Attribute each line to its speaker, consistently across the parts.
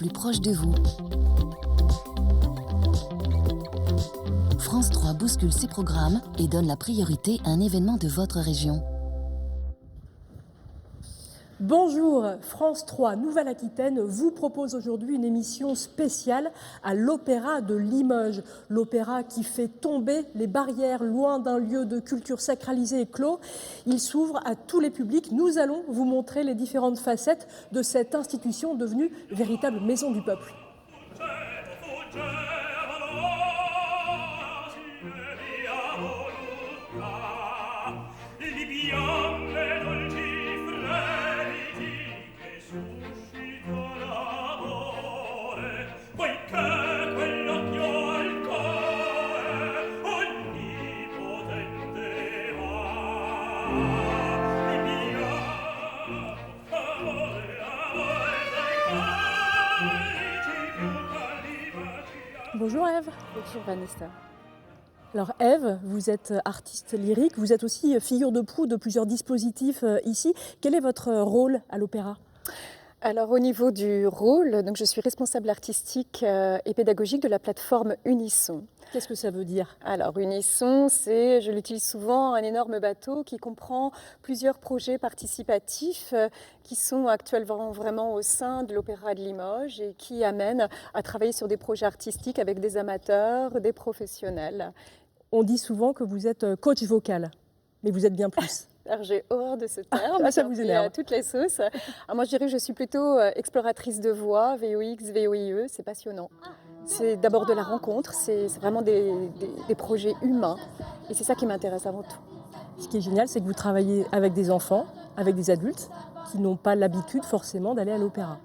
Speaker 1: plus proche de vous. France 3 bouscule ses programmes et donne la priorité à un événement de votre région.
Speaker 2: Bonjour, France 3 Nouvelle-Aquitaine vous propose aujourd'hui une émission spéciale à l'Opéra de Limoges. L'opéra qui fait tomber les barrières loin d'un lieu de culture sacralisé et clos. Il s'ouvre à tous les publics. Nous allons vous montrer les différentes facettes de cette institution devenue véritable maison du peuple. Bonjour Ève.
Speaker 3: Bonjour Vanessa.
Speaker 2: Alors Ève, vous êtes artiste lyrique, vous êtes aussi figure de proue de plusieurs dispositifs ici. Quel est votre rôle à l'opéra ?
Speaker 3: Alors au niveau du rôle, donc je suis responsable artistique et pédagogique de la plateforme Unisson.
Speaker 2: Qu'est-ce que ça veut dire ?
Speaker 3: Alors Unisson, c'est, je l'utilise souvent, un énorme bateau qui comprend plusieurs projets participatifs qui sont actuellement vraiment au sein de l'Opéra de Limoges et qui amènent à travailler sur des projets artistiques avec des amateurs, des professionnels.
Speaker 2: On dit souvent que vous êtes coach vocal, mais vous êtes bien plus.
Speaker 3: Alors, j'ai horreur de ce terme,
Speaker 2: ça vous énerve.
Speaker 3: à toutes les sauces. Alors, moi, je dirais que je suis plutôt exploratrice de voix, VOX, VOIE, c'est passionnant. C'est d'abord de la rencontre, c'est vraiment des projets humains, et c'est ça qui m'intéresse avant tout.
Speaker 2: Ce qui est génial, c'est que vous travaillez avec des enfants, avec des adultes, qui n'ont pas l'habitude forcément d'aller à l'opéra.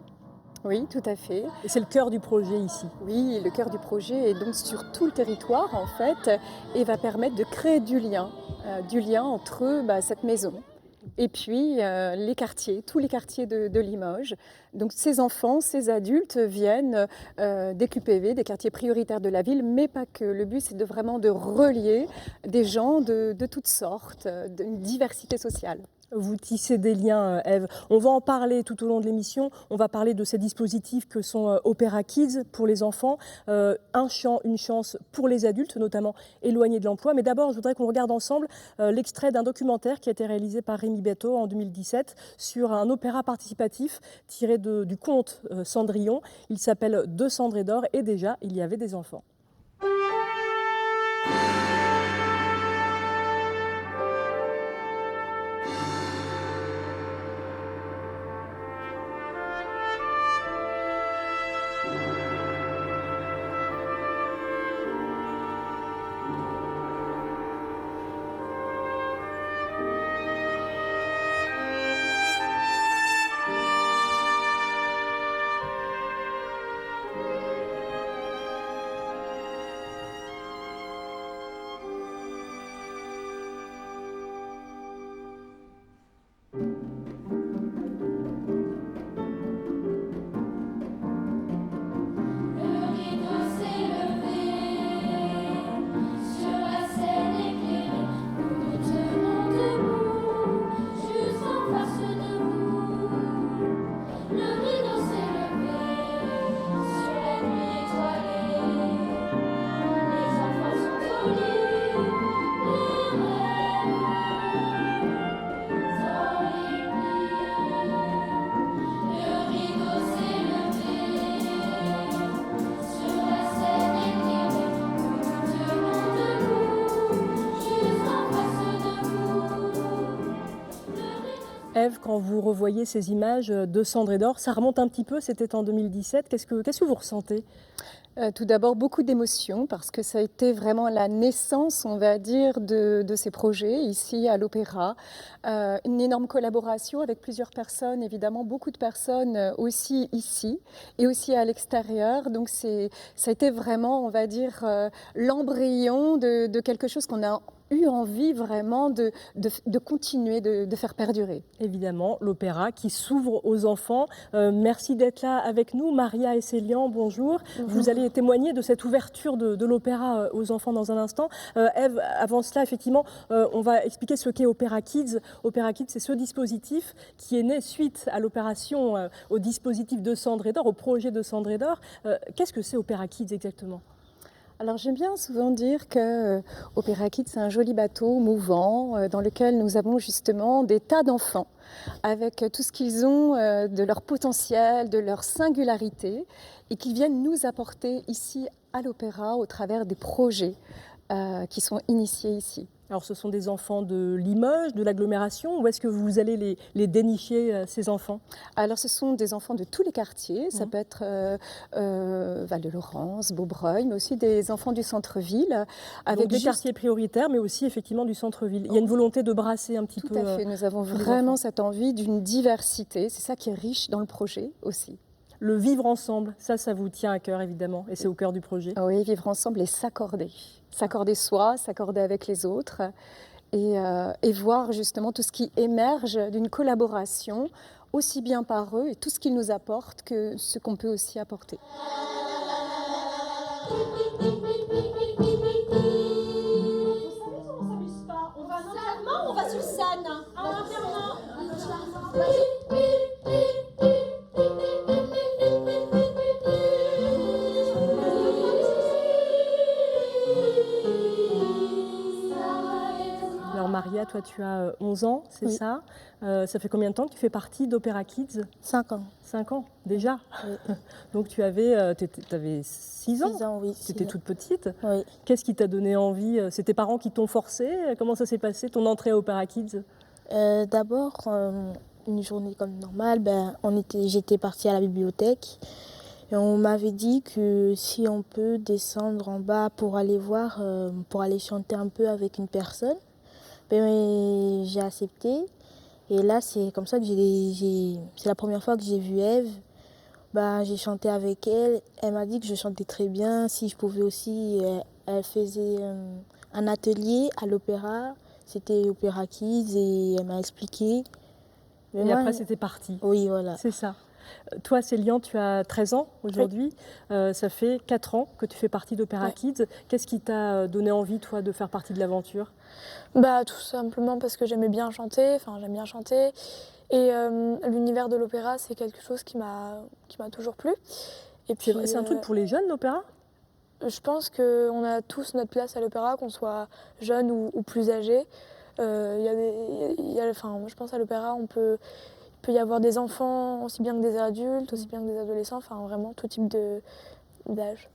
Speaker 3: Oui, tout à fait.
Speaker 2: Et c'est le cœur du projet ici.
Speaker 3: Oui, le cœur du projet est donc sur tout le territoire, en fait, et va permettre de créer du lien entre cette maison et puis les quartiers, tous les quartiers de Limoges. Donc ces enfants, ces adultes viennent des QPV, des quartiers prioritaires de la ville, mais pas que. Le but, c'est de vraiment de relier des gens de toutes sortes, d'une diversité sociale.
Speaker 2: Vous tissez des liens, Ève. On va en parler tout au long de l'émission. On va parler de ces dispositifs que sont Opéra Kids pour les enfants, un chant, une chance pour les adultes, notamment éloignés de l'emploi. Mais d'abord, je voudrais qu'on regarde ensemble l'extrait d'un documentaire qui a été réalisé par Rémi Betto en 2017 sur un opéra participatif tiré du conte Cendrillon. Il s'appelle De cendre et d'or et déjà, il y avait des enfants. Ève, quand vous revoyez ces images de cendre et d'or, ça remonte un petit peu, c'était en 2017. Qu'est-ce que vous ressentez ?
Speaker 3: Tout d'abord, beaucoup d'émotions parce que ça a été vraiment la naissance, on va dire, de ces projets ici à l'Opéra. Une énorme collaboration avec plusieurs personnes, évidemment, beaucoup de personnes aussi ici et aussi à l'extérieur. Donc ça a été vraiment, on va dire, l'embryon de quelque chose qu'on a eu envie vraiment de continuer, de faire perdurer.
Speaker 2: Évidemment, l'opéra qui s'ouvre aux enfants. Merci d'être là avec nous. Maria et Célian, bonjour. Vous allez témoigner de cette ouverture de l'opéra aux enfants dans un instant. Ève, avant cela, effectivement, on va expliquer ce qu'est Opéra Kids. Opéra Kids, c'est ce dispositif qui est né suite à l'opération, au dispositif de Cendré d'Or, au projet de Cendré d'Or. Qu'est-ce que c'est Opéra Kids exactement ?
Speaker 3: Alors j'aime bien souvent dire que Opéra Kids, c'est un joli bateau mouvant dans lequel nous avons justement des tas d'enfants avec tout ce qu'ils ont de leur potentiel, de leur singularité et qu'ils viennent nous apporter ici à l'opéra au travers des projets qui sont initiés ici.
Speaker 2: Alors ce sont des enfants de Limoges, de l'agglomération, ou est-ce que vous allez les dénicher, ces enfants ?
Speaker 3: Alors ce sont des enfants de tous les quartiers, ça peut être Val-de-Laurence, Beaubreuil, mais aussi des enfants du centre-ville.
Speaker 2: Avec des quartiers prioritaires, mais aussi effectivement du centre-ville. Il y a une volonté de brasser un petit peu.
Speaker 3: Tout à fait, nous avons vraiment cette envie d'une diversité, c'est ça qui est riche dans le projet aussi.
Speaker 2: Le vivre ensemble, ça vous tient à cœur évidemment, et c'est au cœur du projet.
Speaker 3: Oui, vivre ensemble et s'accorder. S'accorder soi, s'accorder avec les autres et voir justement tout ce qui émerge d'une collaboration, aussi bien par eux et tout ce qu'ils nous apportent que ce qu'on peut aussi apporter.
Speaker 4: On va sur scène.
Speaker 2: Alors Maria, toi tu as 11 ans, c'est
Speaker 5: Oui.
Speaker 2: ça ? Ça fait combien de temps que tu fais partie d'Opéra Kids ?
Speaker 5: 5 ans.
Speaker 2: 5 ans déjà.
Speaker 5: Oui.
Speaker 2: Donc tu avais 6 ans.
Speaker 5: 6 ans, oui.
Speaker 2: Tu étais toute petite.
Speaker 5: Oui.
Speaker 2: Qu'est-ce qui t'a donné envie ? C'est tes parents qui t'ont forcé ? Comment ça s'est passé ton entrée à Opéra Kids ?
Speaker 5: D'abord, une journée comme normale, j'étais partie à la bibliothèque et on m'avait dit que si on peut descendre en bas pour aller voir, pour aller chanter un peu avec une personne, j'ai accepté. Et là, c'est comme ça que c'est la première fois que j'ai vu Ève. J'ai chanté avec elle. Elle m'a dit que je chantais très bien. Si je pouvais aussi, elle faisait un atelier à l'opéra. C'était Opéra Kids et elle m'a expliqué.
Speaker 2: Et moi, après, c'était parti.
Speaker 5: Oui, voilà.
Speaker 2: C'est ça. Toi, Célian, tu as 13 ans aujourd'hui. Oui. Ça fait 4 ans que tu fais partie d'Opéra Kids. Qu'est-ce qui t'a donné envie, toi, de faire partie de l'aventure ?
Speaker 6: Tout simplement parce que j'aimais bien chanter. J'aime bien chanter. Et l'univers de l'opéra, c'est quelque chose qui m'a toujours plu. Et puis,
Speaker 2: c'est un truc pour les jeunes, l'opéra ?
Speaker 6: Je pense qu'on a tous notre place à l'opéra, qu'on soit jeune ou plus âgé. Je pense à l'opéra, il peut y avoir des enfants aussi bien que des adultes, aussi bien que des adolescents, vraiment tout type d'âge.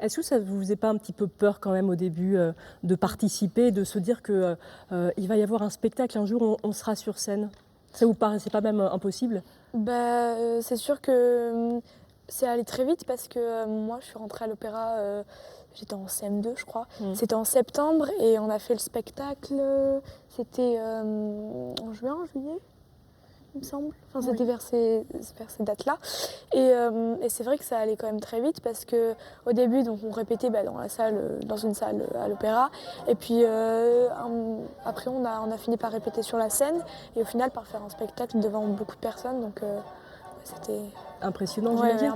Speaker 2: Est-ce que ça ne vous faisait pas un petit peu peur quand même au début de participer, de se dire qu'il va y avoir un spectacle, un jour on sera sur scène ? Ça vous paraissait pas même impossible ?
Speaker 6: C'est sûr que c'est allé très vite parce que moi je suis rentrée à l'opéra, j'étais en CM2 je crois. C'était en septembre et on a fait le spectacle, c'était en juillet il me semble. C'était vers ces dates-là. Et c'est vrai que ça allait quand même très vite parce qu'au début, donc, on répétait dans une salle à l'opéra. Et puis après, on a fini par répéter sur la scène et au final par faire un spectacle devant beaucoup de personnes. Donc c'était
Speaker 2: impressionnant, j'imagine.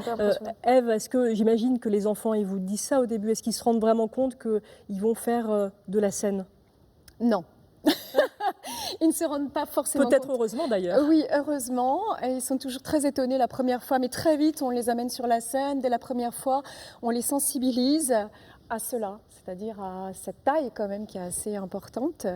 Speaker 2: Ève, est-ce que j'imagine que les enfants ils vous disent ça au début ? Est-ce qu'ils se rendent vraiment compte qu'ils vont faire de la scène ?
Speaker 3: Non. Ils ne se rendent pas forcément
Speaker 2: Peut-être
Speaker 3: compte.
Speaker 2: Heureusement d'ailleurs.
Speaker 3: Oui, heureusement. Et ils sont toujours très étonnés la première fois, mais très vite, on les amène sur la scène. Dès la première fois, on les sensibilise à cela, c'est-à-dire à cette taille quand même qui est assez importante.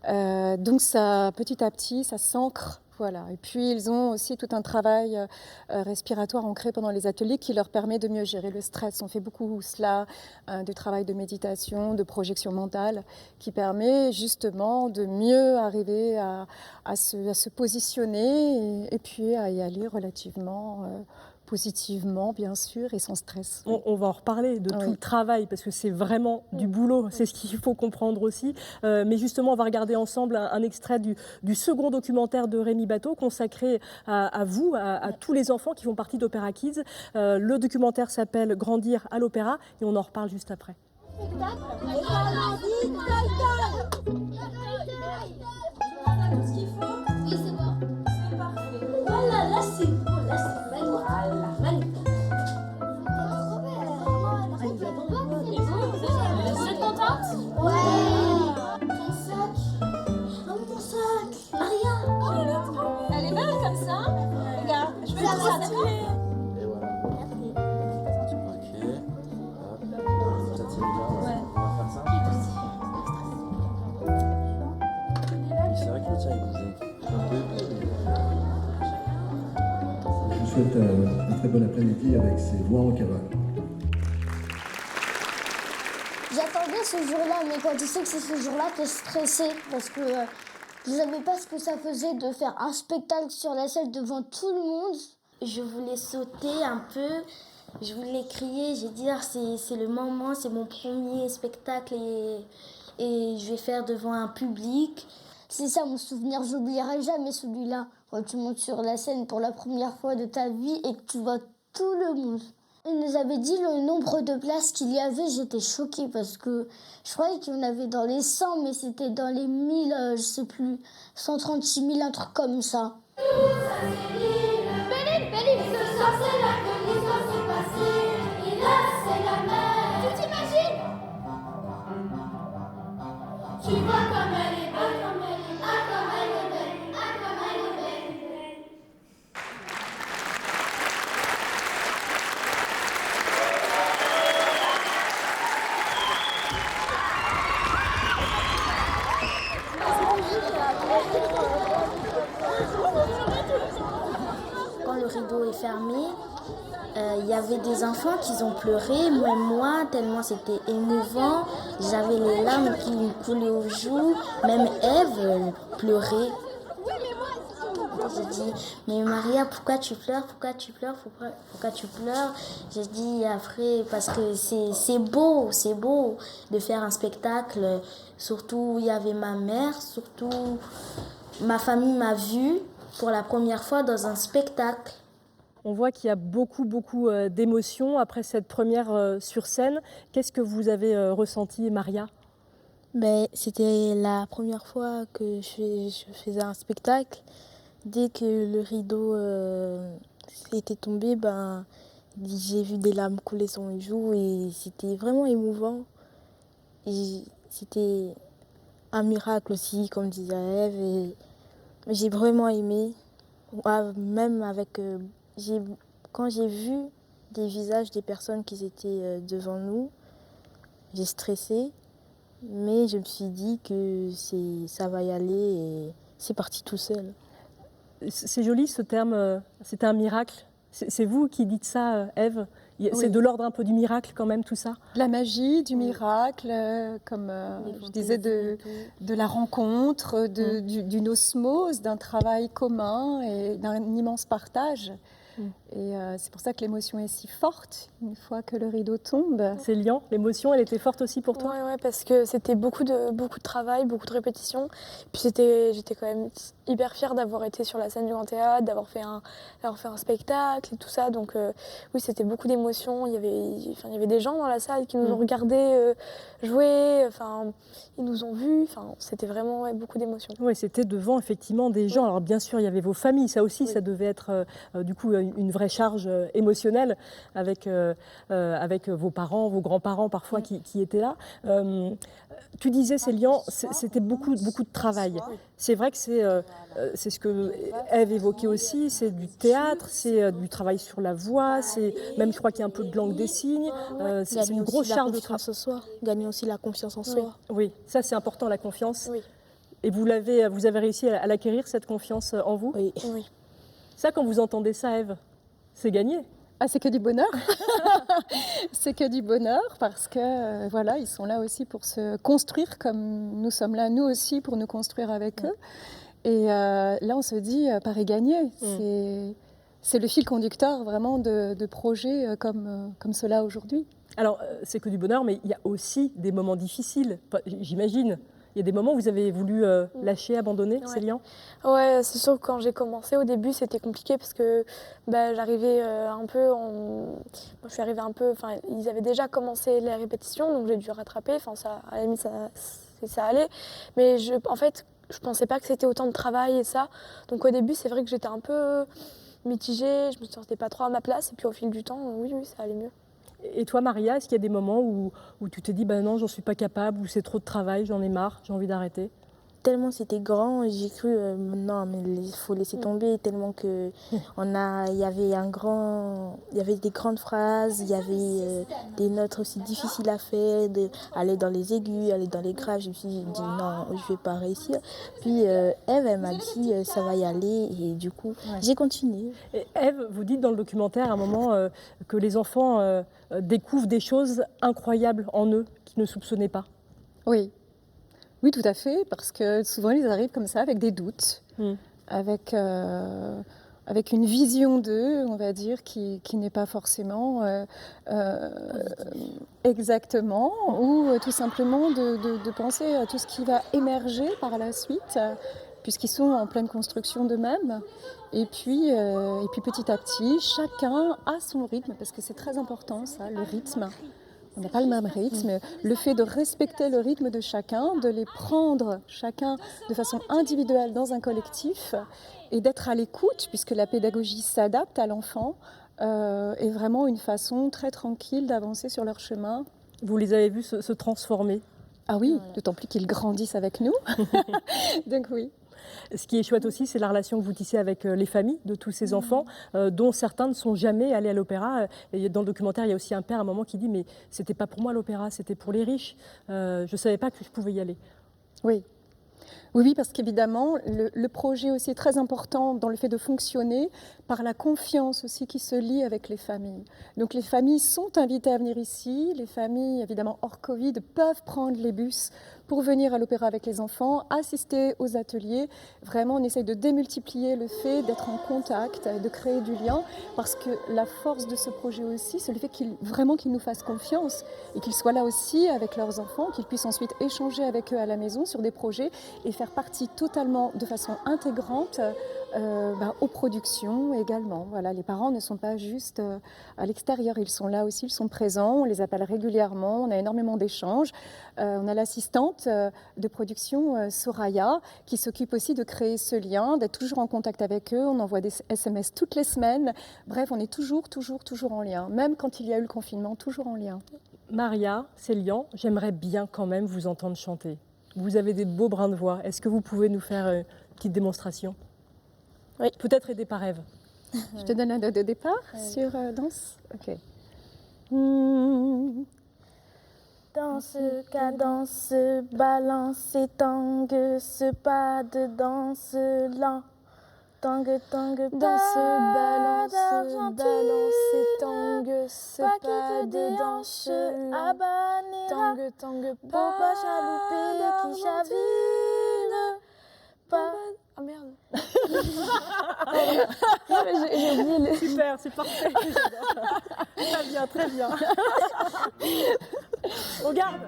Speaker 3: Donc ça, petit à petit, ça s'ancre. Voilà. Et puis ils ont aussi tout un travail respiratoire ancré pendant les ateliers qui leur permet de mieux gérer le stress. On fait beaucoup cela, de travail de méditation, de projection mentale, qui permet justement de mieux arriver à se positionner et puis à y aller relativement positivement, bien sûr, et sans stress.
Speaker 2: On va en reparler de tout le travail, parce que c'est vraiment du boulot, c'est ce qu'il faut comprendre aussi. Mais justement, on va regarder ensemble un extrait du second documentaire de Rémi Bateau, consacré à vous, à tous les enfants qui font partie d'Opéra Kids. Le documentaire s'appelle « Grandir à l'opéra » et on en reparle juste après.
Speaker 4: tout ce qu'il faut? Oui, c'est bon. C'est parfait. Voilà, là c'est beau, là c'est magnifique. Voilà, magnifique. Et vous êtes contente? Ouais. Ton sac. Oh, mon sac. Maria. Oh, elle est belle comme ça. Regarde, je vais faire ça, d'accord?
Speaker 7: Et voilà. Ok. Hop. Ça tient bien.
Speaker 4: Ouais.
Speaker 7: On va faire ça. Oui, c'est vrai que le tien il bougeait.
Speaker 8: Je vous souhaite un très bon après-midi avec ces voix en cavale.
Speaker 9: J'attendais ce jour-là, mais quand tu sais que c'est ce jour-là, t'es stressé parce que je savais pas ce que ça faisait de faire un spectacle sur la scène devant tout le monde. Je voulais sauter un peu, je voulais crier, j'ai dit c'est le moment, c'est mon premier spectacle et je vais faire devant un public. C'est ça mon souvenir, j'oublierai jamais celui-là. Quand tu montes sur la scène pour la première fois de ta vie et que tu vois tout le monde. Ils nous avaient dit le nombre de places qu'il y avait, j'étais choquée parce que je croyais qu'il y en avait dans les 100, mais c'était dans les 1000, je sais plus, 136 000, un truc comme ça.
Speaker 4: Béline, ce soir c'est là que l'histoire s'est passée. Et là c'est la mer. Tu t'imagines? Tu vois comme elle est belle, comme elle est, ah comme elle est belle, ah comme elle est belle.
Speaker 9: Quand le rideau est fermé, il y avait des enfants qui ont pleuré, même moi, tellement c'était émouvant. J'avais les larmes qui me coulaient aux joues, même Ève pleurait. J'ai dit, mais Maria, pourquoi tu pleures? Pourquoi tu pleures? Pourquoi tu pleures? J'ai dit après, parce que c'est beau de faire un spectacle. Surtout, il y avait ma mère, surtout ma famille m'a vue pour la première fois dans un spectacle.
Speaker 2: On voit qu'il y a beaucoup d'émotions après cette première sur scène. Qu'est-ce que vous avez ressenti, Maria?
Speaker 5: Ben, c'était la première fois que je faisais un spectacle. Dès que le rideau était tombé, ben, j'ai vu des larmes couler sur mes joues et c'était vraiment émouvant. Et c'était un miracle aussi, comme disait Ève. Et j'ai vraiment aimé, même avec... quand j'ai vu des visages des personnes qui étaient devant nous, j'ai stressé, mais je me suis dit que ça va y aller et c'est parti tout seul.
Speaker 2: C'est joli ce terme, c'était un miracle. C'est vous qui dites ça, Ève? C'est de l'ordre un peu du miracle quand même tout ça?
Speaker 3: La magie, du miracle, comme je disais, de la rencontre, d'une osmose, d'un travail commun et d'un immense partage. Et c'est pour ça que l'émotion est si forte une fois que le rideau tombe.
Speaker 2: Célian, l'émotion, elle était forte aussi pour toi?
Speaker 6: Ouais, parce que c'était beaucoup de travail, beaucoup de répétitions. Puis j'étais quand même hyper fière d'avoir été sur la scène du Grand Théâtre, d'avoir fait un spectacle et tout ça. Donc oui, c'était beaucoup d'émotions. Il y avait des gens dans la salle qui nous ont regardés jouer. Enfin, ils nous ont vus. Enfin, c'était vraiment beaucoup d'émotions.
Speaker 2: Oui, c'était devant effectivement des gens. Alors bien sûr, il y avait vos familles. Ça aussi, ça devait être du coup une vraie charge émotionnelle avec vos parents, vos grands-parents parfois qui étaient là. Tu disais, Célian, c'était beaucoup de travail. C'est vrai que c'est ce que Ève évoquait aussi, c'est du théâtre, c'est du travail sur la voix, c'est même je crois qu'il y a un peu de langue des signes. C'est une grosse charge de travail.
Speaker 5: Gagner aussi la confiance en soi.
Speaker 2: Oui, ça c'est important, la confiance.
Speaker 6: Oui.
Speaker 2: Et vous avez réussi à l'acquérir, cette confiance en vous?
Speaker 5: Oui.
Speaker 2: Ça, quand vous entendez ça, Ève, c'est gagné.
Speaker 3: Ah, c'est que du bonheur. C'est que du bonheur parce que voilà, ils sont là aussi pour se construire comme nous sommes là, nous aussi, pour nous construire avec eux. Et là, on se dit, pari gagné. C'est le fil conducteur vraiment de projets comme cela aujourd'hui.
Speaker 2: Alors, c'est que du bonheur, mais il y a aussi des moments difficiles, j'imagine. Il y a des moments où vous avez voulu lâcher, abandonner, Célian?
Speaker 6: Ouais, c'est sûr que quand j'ai commencé au début, c'était compliqué parce que j'arrivais un peu je suis arrivée un peu... Enfin, ils avaient déjà commencé les répétitions, donc j'ai dû rattraper. Enfin, ça, à la limite, ça allait. Mais en fait, je pensais pas que c'était autant de travail et ça. Donc au début, c'est vrai que j'étais un peu mitigée, je me sentais pas trop à ma place. Et puis au fil du temps, oui, ça allait mieux.
Speaker 2: Et toi, Maria, est-ce qu'il y a des moments où tu t'es dit, non, j'en suis pas capable, ou c'est trop de travail, j'en ai marre, j'ai envie d'arrêter?
Speaker 5: Tellement c'était grand, j'ai cru non mais il faut laisser tomber, tellement que il y avait des grandes phrases, il y avait des notes aussi difficiles à faire, aller dans les aigus, aller dans les graves. Je me suis dit non, je vais pas réussir. Puis Ève, elle m'a dit ça va y aller, et du coup j'ai continué.
Speaker 2: Et Ève, vous dites dans le documentaire à un moment que les enfants découvrent des choses incroyables en eux qu'ils ne soupçonnaient pas.
Speaker 3: Oui. Oui, tout à fait, parce que souvent ils arrivent comme ça avec des doutes, avec une vision d'eux, on va dire, qui n'est pas forcément exactement, ou tout simplement de penser à tout ce qui va émerger par la suite, puisqu'ils sont en pleine construction d'eux-mêmes. Et puis petit à petit, chacun a son rythme, parce que c'est très important ça, le rythme. On n'a pas le même rythme. Le fait de respecter le rythme de chacun, de les prendre chacun de façon individuelle dans un collectif et d'être à l'écoute, puisque la pédagogie s'adapte à l'enfant, est vraiment une façon très tranquille d'avancer sur leur chemin.
Speaker 2: Vous les avez vus se transformer?
Speaker 3: Ah oui, d'autant plus qu'ils grandissent avec nous. Donc oui.
Speaker 2: Ce qui est chouette aussi, c'est la relation que vous tissez avec les familles de tous ces enfants, dont certains ne sont jamais allés à l'opéra. Et dans le documentaire, il y a aussi un père à un moment qui dit « mais c'était pas pour moi l'opéra, c'était pour les riches. Je savais pas que je pouvais y aller ».
Speaker 3: Oui. Oui, parce qu'évidemment, le projet aussi est très important dans le fait de fonctionner par la confiance aussi qui se lie avec les familles. Donc les familles sont invitées à venir ici. Les familles, évidemment, hors Covid, peuvent prendre les bus pour venir à l'opéra avec les enfants, assister aux ateliers. Vraiment, on essaye de démultiplier le fait d'être en contact, de créer du lien, parce que la force de ce projet aussi, c'est le fait qu'ils nous fassent confiance et qu'ils soient là aussi avec leurs enfants, qu'ils puissent ensuite échanger avec eux à la maison sur des projets et faire partie totalement, de façon intégrante, aux productions également. Voilà, les parents ne sont pas juste à l'extérieur, ils sont là aussi, ils sont présents, on les appelle régulièrement, on a énormément d'échanges. On a l'assistante de production Soraya qui s'occupe aussi de créer ce lien, d'être toujours en contact avec eux, on envoie des SMS toutes les semaines. Bref, on est toujours en lien, même quand il y a eu le confinement, toujours en lien.
Speaker 2: Maria, Célian, j'aimerais bien quand même vous entendre chanter. Vous avez des beaux brins de voix. Est-ce que vous pouvez nous faire une petite démonstration?
Speaker 5: Oui.
Speaker 2: Peut-être aidée par Ève.
Speaker 3: Je te donne la note de départ sur danse. Ok.
Speaker 5: Danse, cadence, balance et tangue, ce pas de danse lent. Tangue, tangue,
Speaker 6: danse, balance et tangue, ce pas de danse lent. Tangue, tangue,
Speaker 5: pas chaloupé qui chavire. Pas...
Speaker 6: Ah merde. J'ai oublié le...
Speaker 2: Super, c'est parfait. Très bien, très bien. Regarde.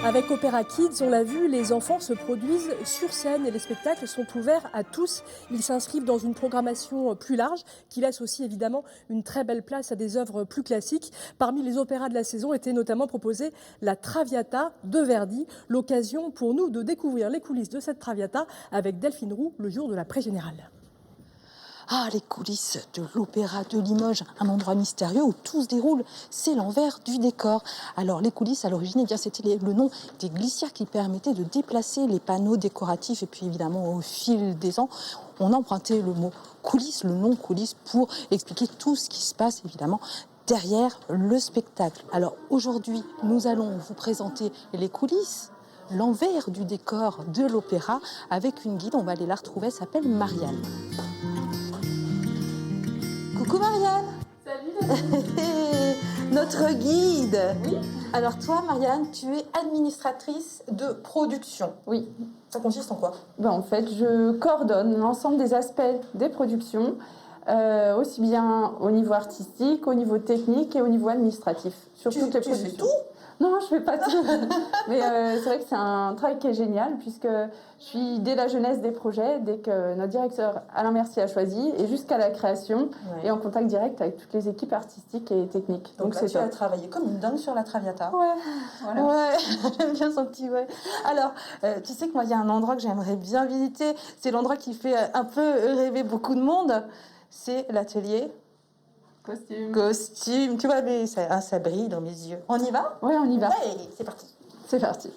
Speaker 2: Avec Opéra Kids, on l'a vu, les enfants se produisent sur scène et les spectacles sont ouverts à tous. Ils s'inscrivent dans une programmation plus large qui laisse aussi évidemment une très belle place à des œuvres plus classiques. Parmi les opéras de la saison était notamment proposée la Traviata de Verdi, l'occasion pour nous de découvrir les coulisses de cette Traviata avec Delphine Roux le jour de la pré-générale.
Speaker 10: Ah, les coulisses de l'Opéra de Limoges, un endroit mystérieux où tout se déroule, c'est l'envers du décor. Alors, les coulisses, à l'origine, eh bien, c'était le nom des glissières qui permettaient de déplacer les panneaux décoratifs. Et puis, évidemment, au fil des ans, on a emprunté le mot coulisses, le nom coulisses, pour expliquer tout ce qui se passe, évidemment, derrière le spectacle. Alors, aujourd'hui, nous allons vous présenter les coulisses, l'envers du décor de l'opéra, avec une guide. On va aller la retrouver, elle s'appelle Marianne. Coucou Marianne.
Speaker 11: Salut.
Speaker 10: Notre guide.
Speaker 11: Oui.
Speaker 10: Alors toi Marianne, tu es administratrice de production.
Speaker 11: Oui.
Speaker 10: Ça consiste en quoi?
Speaker 11: En fait, je coordonne l'ensemble des aspects des productions, aussi bien au niveau artistique, au niveau technique et au niveau administratif. Sur toutes les productions.
Speaker 10: Tu fais tout?
Speaker 11: Non, je fais pas tout. Mais c'est vrai que c'est un travail qui est génial puisque je suis dès la jeunesse des projets, dès que notre directeur Alain Mercier a choisi et jusqu'à la création et en contact direct avec toutes les équipes artistiques et techniques.
Speaker 10: Donc là, tu as travaillé comme une dingue sur la Traviata.
Speaker 11: Ouais, voilà.
Speaker 10: Ouais, j'aime bien son petit ouais. Alors, tu sais que moi, il y a un endroit que j'aimerais bien visiter. C'est l'endroit qui fait un peu rêver beaucoup de monde. C'est l'atelier Costume. Tu vois, mais ça brille dans mes yeux. On y va?
Speaker 11: Ouais, on y va.
Speaker 10: Ouais, c'est parti. C'est parti.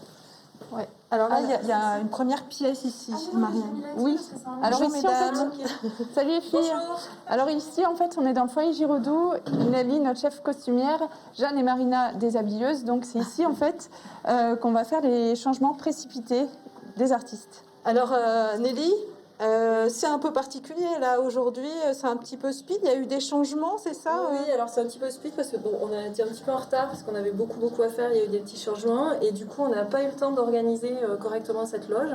Speaker 10: Ouais. Alors là, il y a une première pièce ici, Marianne.
Speaker 11: Oui. Alors
Speaker 10: bonjour,
Speaker 11: ici,
Speaker 10: mesdames.
Speaker 11: en fait, salut les filles. Bonjour. Alors ici, en fait, on est dans le foyer Giraudoux. Nelly, notre chef costumière, Jeanne et Marina, des habilleuses. Donc c'est ici, en fait, qu'on va faire les changements précipités des artistes.
Speaker 10: Alors, Nelly, c'est un peu particulier là aujourd'hui, c'est un petit peu speed, il y a eu des changements, c'est ça?
Speaker 12: Oui, alors c'est un petit peu speed parce que bon, on a été un petit peu en retard parce qu'on avait beaucoup à faire, il y a eu des petits changements et du coup on n'a pas eu le temps d'organiser correctement cette loge.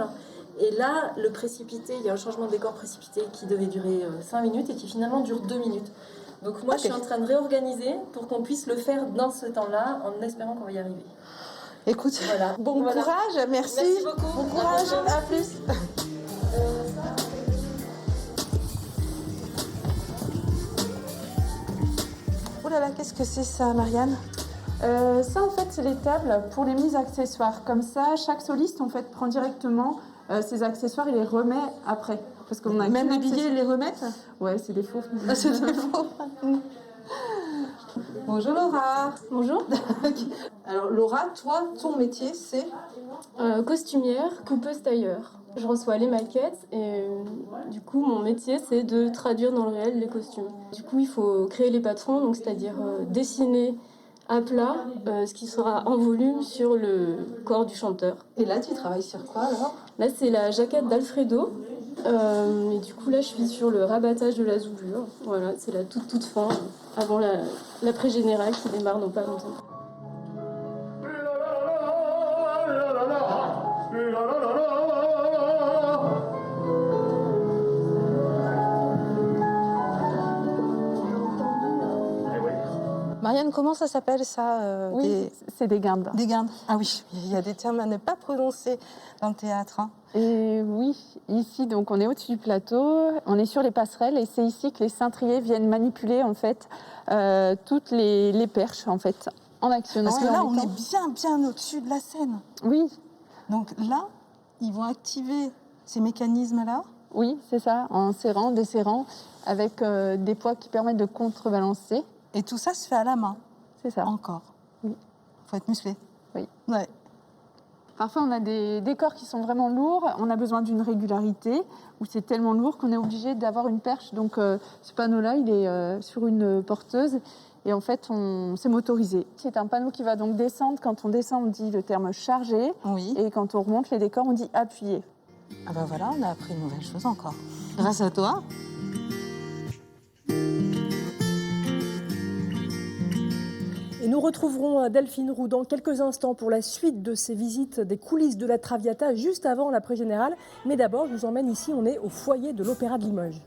Speaker 12: Et là, le précipité, il y a un changement de décor précipité qui devait durer 5 minutes et qui finalement dure 2 minutes. Donc moi je suis en train de réorganiser pour qu'on puisse le faire dans ce temps-là en espérant qu'on va y arriver.
Speaker 10: Écoute,
Speaker 12: voilà.
Speaker 10: Bon courage, merci.
Speaker 12: Merci beaucoup.
Speaker 10: Bon courage, à plus. Oh là là, qu'est-ce que c'est ça, Marianne?
Speaker 11: Ça, en fait, c'est les tables pour les mises accessoires. Comme ça, chaque soliste, en fait, prend directement ses accessoires et les remet après. Parce qu'on a
Speaker 10: même les billets, ils les remettent?
Speaker 11: Ouais, c'est des faux.
Speaker 10: C'est des faux. Bonjour Laura.
Speaker 12: Bonjour.
Speaker 10: Alors Laura, toi, ton métier, c'est
Speaker 12: Costumière, coupeuse tailleur. Je reçois les maquettes et du coup mon métier c'est de traduire dans le réel les costumes. Du coup il faut créer les patrons, donc c'est-à-dire dessiner à plat ce qui sera en volume sur le corps du chanteur.
Speaker 10: Et là tu travailles sur quoi alors?
Speaker 12: Là c'est la jaquette d'Alfredo et du coup là je suis sur le rabattage de la zoulure. Voilà, c'est la toute fin avant l'après-générale qui démarre dans pas longtemps.
Speaker 10: Marianne, comment ça s'appelle ça
Speaker 11: Oui, c'est des guindes.
Speaker 10: Des guindes. Ah oui, il y a des termes à ne pas prononcer dans le théâtre. Hein.
Speaker 11: Et oui, ici, donc, on est au-dessus du plateau, on est sur les passerelles et c'est ici que les cintriers viennent manipuler en fait toutes les perches en fait en actionnant.
Speaker 10: Parce que là, on est bien au-dessus de la scène.
Speaker 11: Oui.
Speaker 10: Donc là, ils vont activer ces mécanismes-là.
Speaker 11: Oui, c'est ça, en serrant, desserrant, avec des poids qui permettent de contrebalancer.
Speaker 10: Et tout ça se fait à la main.
Speaker 11: C'est ça.
Speaker 10: Encore.
Speaker 11: Oui.
Speaker 10: Faut être musclé.
Speaker 11: Oui.
Speaker 10: Ouais.
Speaker 11: Parfois, on a des décors qui sont vraiment lourds. On a besoin d'une régularité où c'est tellement lourd qu'on est obligé d'avoir une perche. Donc, ce panneau-là, il est sur une porteuse. Et en fait, c'est motorisé. C'est un panneau qui va donc descendre. Quand on descend, on dit le terme chargé.
Speaker 10: Oui.
Speaker 11: Et quand on remonte les décors, on dit appuyé.
Speaker 10: Ah ben voilà, on a appris une nouvelle chose encore. Grâce à toi.
Speaker 2: Et nous retrouverons Delphine Roux dans quelques instants pour la suite de ces visites des coulisses de la Traviata, juste avant l'après-générale. Mais d'abord, je vous emmène ici, on est au foyer de l'Opéra de Limoges.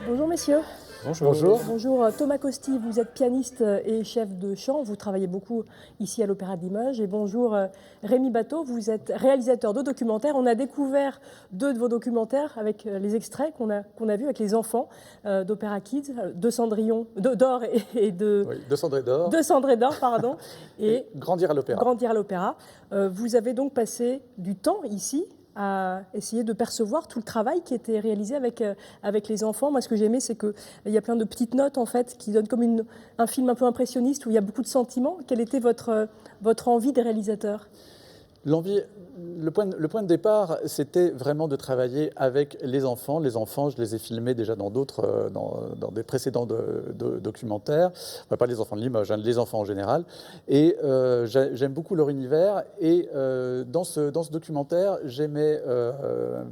Speaker 2: Bonjour messieurs.
Speaker 13: Bonjour.
Speaker 2: Bonjour Thomas Costi, vous êtes pianiste et chef de chant, vous travaillez beaucoup ici à l'Opéra de Limoges. Et bonjour Rémi Bateau, vous êtes réalisateur de documentaires. On a découvert 2 de vos documentaires avec les extraits qu'on a vus avec les enfants d'Opéra Kids, de Cendrillon, d'Or et de...
Speaker 13: Oui, de Cendré d'Or.
Speaker 2: De Cendré d'Or, pardon.
Speaker 13: Et Grandir à l'Opéra.
Speaker 2: Grandir à l'Opéra. Vous avez donc passé du temps ici à essayer de percevoir tout le travail qui était réalisé avec les enfants. Moi, ce que j'ai aimé, c'est qu'il y a plein de petites notes, en fait, qui donnent comme un film un peu impressionniste où il y a beaucoup de sentiments. Quelle était votre envie de réalisateur ?
Speaker 13: L'envie, le point de départ, c'était vraiment de travailler avec les enfants. Les enfants, je les ai filmés déjà dans d'autres, dans des précédents documentaires. Enfin, pas les enfants de Limoges, hein, les enfants en général. Et j'aime beaucoup leur univers. Et dans ce documentaire, j'aimais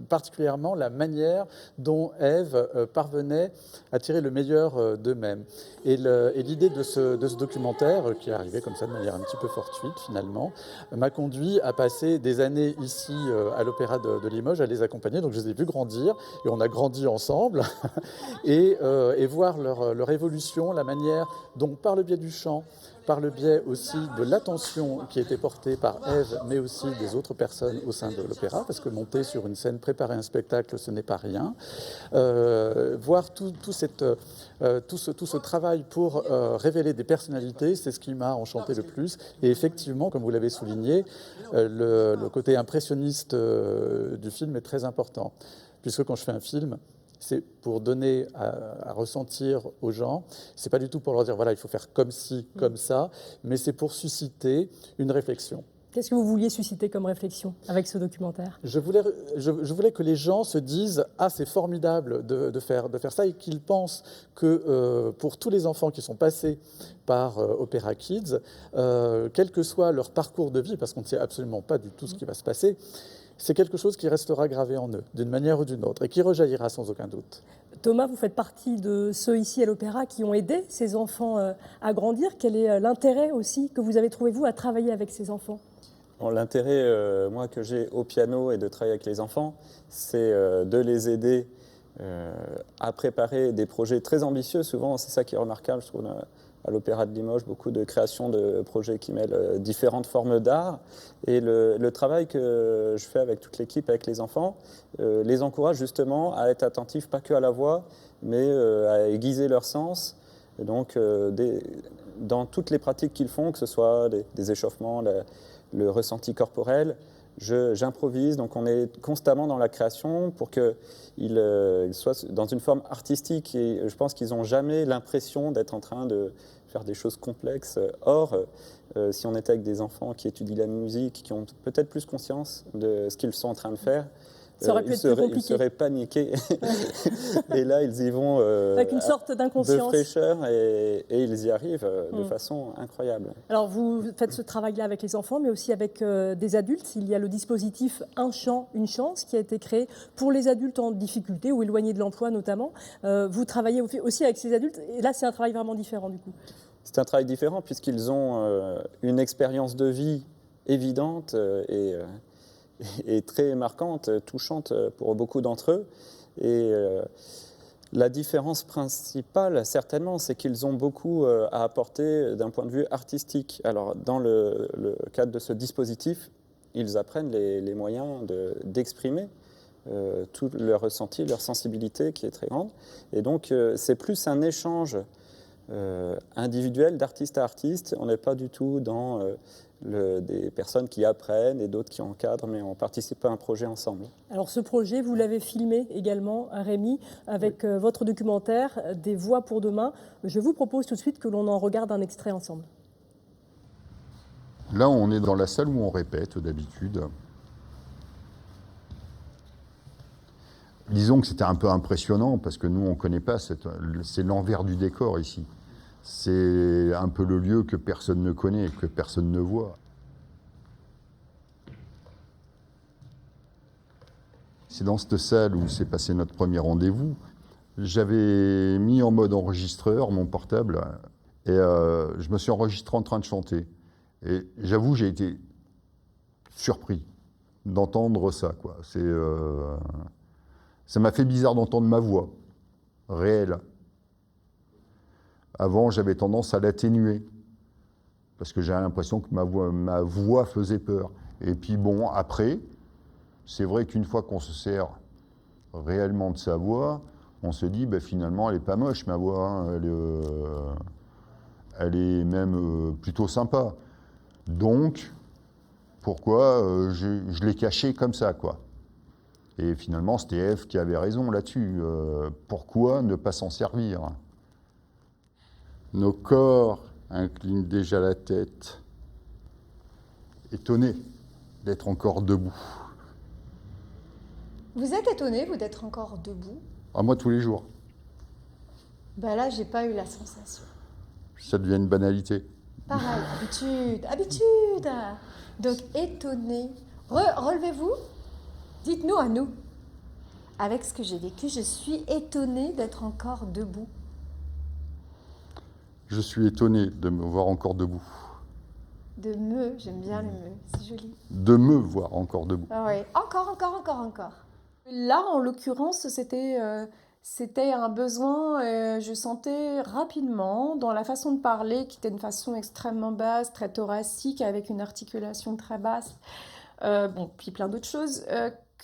Speaker 13: particulièrement la manière dont Ève parvenait à tirer le meilleur d'eux-mêmes. Et l'idée de ce documentaire, qui est arrivé comme ça de manière un petit peu fortuite finalement, m'a conduit à passer des années années ici à l'Opéra de Limoges à les accompagner, donc je les ai vus grandir et on a grandi ensemble et voir leur évolution, la manière dont par le biais du chant, par le biais aussi de l'attention qui était portée par Ève, mais aussi des autres personnes au sein de l'opéra, parce que monter sur une scène, préparer un spectacle, ce n'est pas rien. Voir tout ce travail pour révéler des personnalités, c'est ce qui m'a enchanté le plus. Et effectivement, comme vous l'avez souligné, le côté impressionniste du film est très important, puisque quand je fais un film, c'est pour donner à ressentir aux gens. C'est pas du tout pour leur dire voilà, il faut faire comme ci, comme ça, mais c'est pour susciter une réflexion.
Speaker 2: Qu'est-ce que vous vouliez susciter comme réflexion avec ce documentaire ?
Speaker 13: Je voulais que les gens se disent ah, c'est formidable de faire ça, et qu'ils pensent que pour tous les enfants qui sont passés par Opéra Kids, quel que soit leur parcours de vie, parce qu'on ne sait absolument pas du tout ce qui va se passer, c'est quelque chose qui restera gravé en eux, d'une manière ou d'une autre, et qui rejaillira sans aucun doute.
Speaker 2: Thomas, vous faites partie de ceux ici à l'Opéra qui ont aidé ces enfants à grandir. Quel est l'intérêt aussi que vous avez trouvé, vous, à travailler avec ces enfants ?
Speaker 14: L'intérêt, moi, que j'ai au piano et de travailler avec les enfants, c'est de les aider à préparer des projets très ambitieux. Souvent, c'est ça qui est remarquable, je trouve, à l'Opéra de Limoges, beaucoup de création de projets qui mêlent différentes formes d'art. Et le travail que je fais avec toute l'équipe, avec les enfants, les encourage justement à être attentifs, pas que à la voix, mais à aiguiser leur sens. Et donc, dans toutes les pratiques qu'ils font, que ce soit des échauffements, le ressenti corporel, j'improvise. Donc, on est constamment dans la création pour qu'ils soient dans une forme artistique. Et je pense qu'ils n'ont jamais l'impression d'être en train de faire des choses complexes. Or, si on était avec des enfants qui étudient la musique, qui ont peut-être plus conscience de ce qu'ils sont en train de faire, ils seraient paniqués. Et là, ils y vont
Speaker 2: avec une sorte d'inconscience,
Speaker 14: de fraîcheur, et ils y arrivent de façon incroyable.
Speaker 2: Alors, vous faites ce travail-là avec les enfants, mais aussi avec des adultes. Il y a le dispositif Un chant, une chance, qui a été créé pour les adultes en difficulté ou éloignés de l'emploi notamment. Vous travaillez aussi avec ces adultes, et là, c'est un travail vraiment différent du coup.
Speaker 14: C'est un travail différent puisqu'ils ont une expérience de vie évidente et très marquante, touchante pour beaucoup d'entre eux. Et la différence principale, certainement, c'est qu'ils ont beaucoup à apporter d'un point de vue artistique. Alors, dans le cadre de ce dispositif, ils apprennent les moyens d'exprimer tout leur ressenti, leur sensibilité qui est très grande. Et donc, c'est plus un échange individuel d'artiste à artiste. On n'est pas du tout dans des personnes qui apprennent et d'autres qui encadrent, mais on participe à un projet ensemble.
Speaker 2: Alors ce projet, vous l'avez filmé également, Rémi, avec votre documentaire « Des voix pour demain ». Je vous propose tout de suite que l'on en regarde un extrait ensemble.
Speaker 15: Là, on est dans la salle où on répète d'habitude. Disons que c'était un peu impressionnant parce que nous, on ne connaît pas, c'est l'envers du décor ici. C'est un peu le lieu que personne ne connaît, que personne ne voit. C'est dans cette salle où s'est passé notre premier rendez-vous. J'avais mis en mode enregistreur mon portable et je me suis enregistré en train de chanter. Et j'avoue, j'ai été surpris d'entendre ça, quoi. Ça m'a fait bizarre d'entendre ma voix réelle. Avant, j'avais tendance à l'atténuer, parce que j'avais l'impression que ma voix faisait peur. Et puis bon, après, c'est vrai qu'une fois qu'on se sert réellement de sa voix, on se dit, finalement, elle n'est pas moche, ma voix, hein, elle est même plutôt sympa. Donc, pourquoi je l'ai cachée comme ça, quoi. Et finalement, c'était Ève qui avait raison là-dessus. Pourquoi ne pas s'en servir ? Nos corps inclinent déjà la tête, étonnés d'être encore debout.
Speaker 3: Vous êtes étonné, vous, d'être encore debout ?
Speaker 15: À moi, tous les jours.
Speaker 3: Là, j'ai pas eu la sensation.
Speaker 15: Ça devient une banalité.
Speaker 3: Pareil, habitude. Donc, étonné. Relevez-vous, dites-nous à nous. Avec ce que j'ai vécu, je suis étonnée d'être encore debout.
Speaker 15: Je suis étonné de me voir encore debout.
Speaker 3: De me, j'aime bien le me, c'est joli.
Speaker 15: De me voir encore debout.
Speaker 3: Ah ouais. Encore. Là, en l'occurrence, c'était un besoin, je sentais rapidement, dans la façon de parler, qui était une façon extrêmement basse, très thoracique, avec une articulation très basse, puis plein d'autres choses,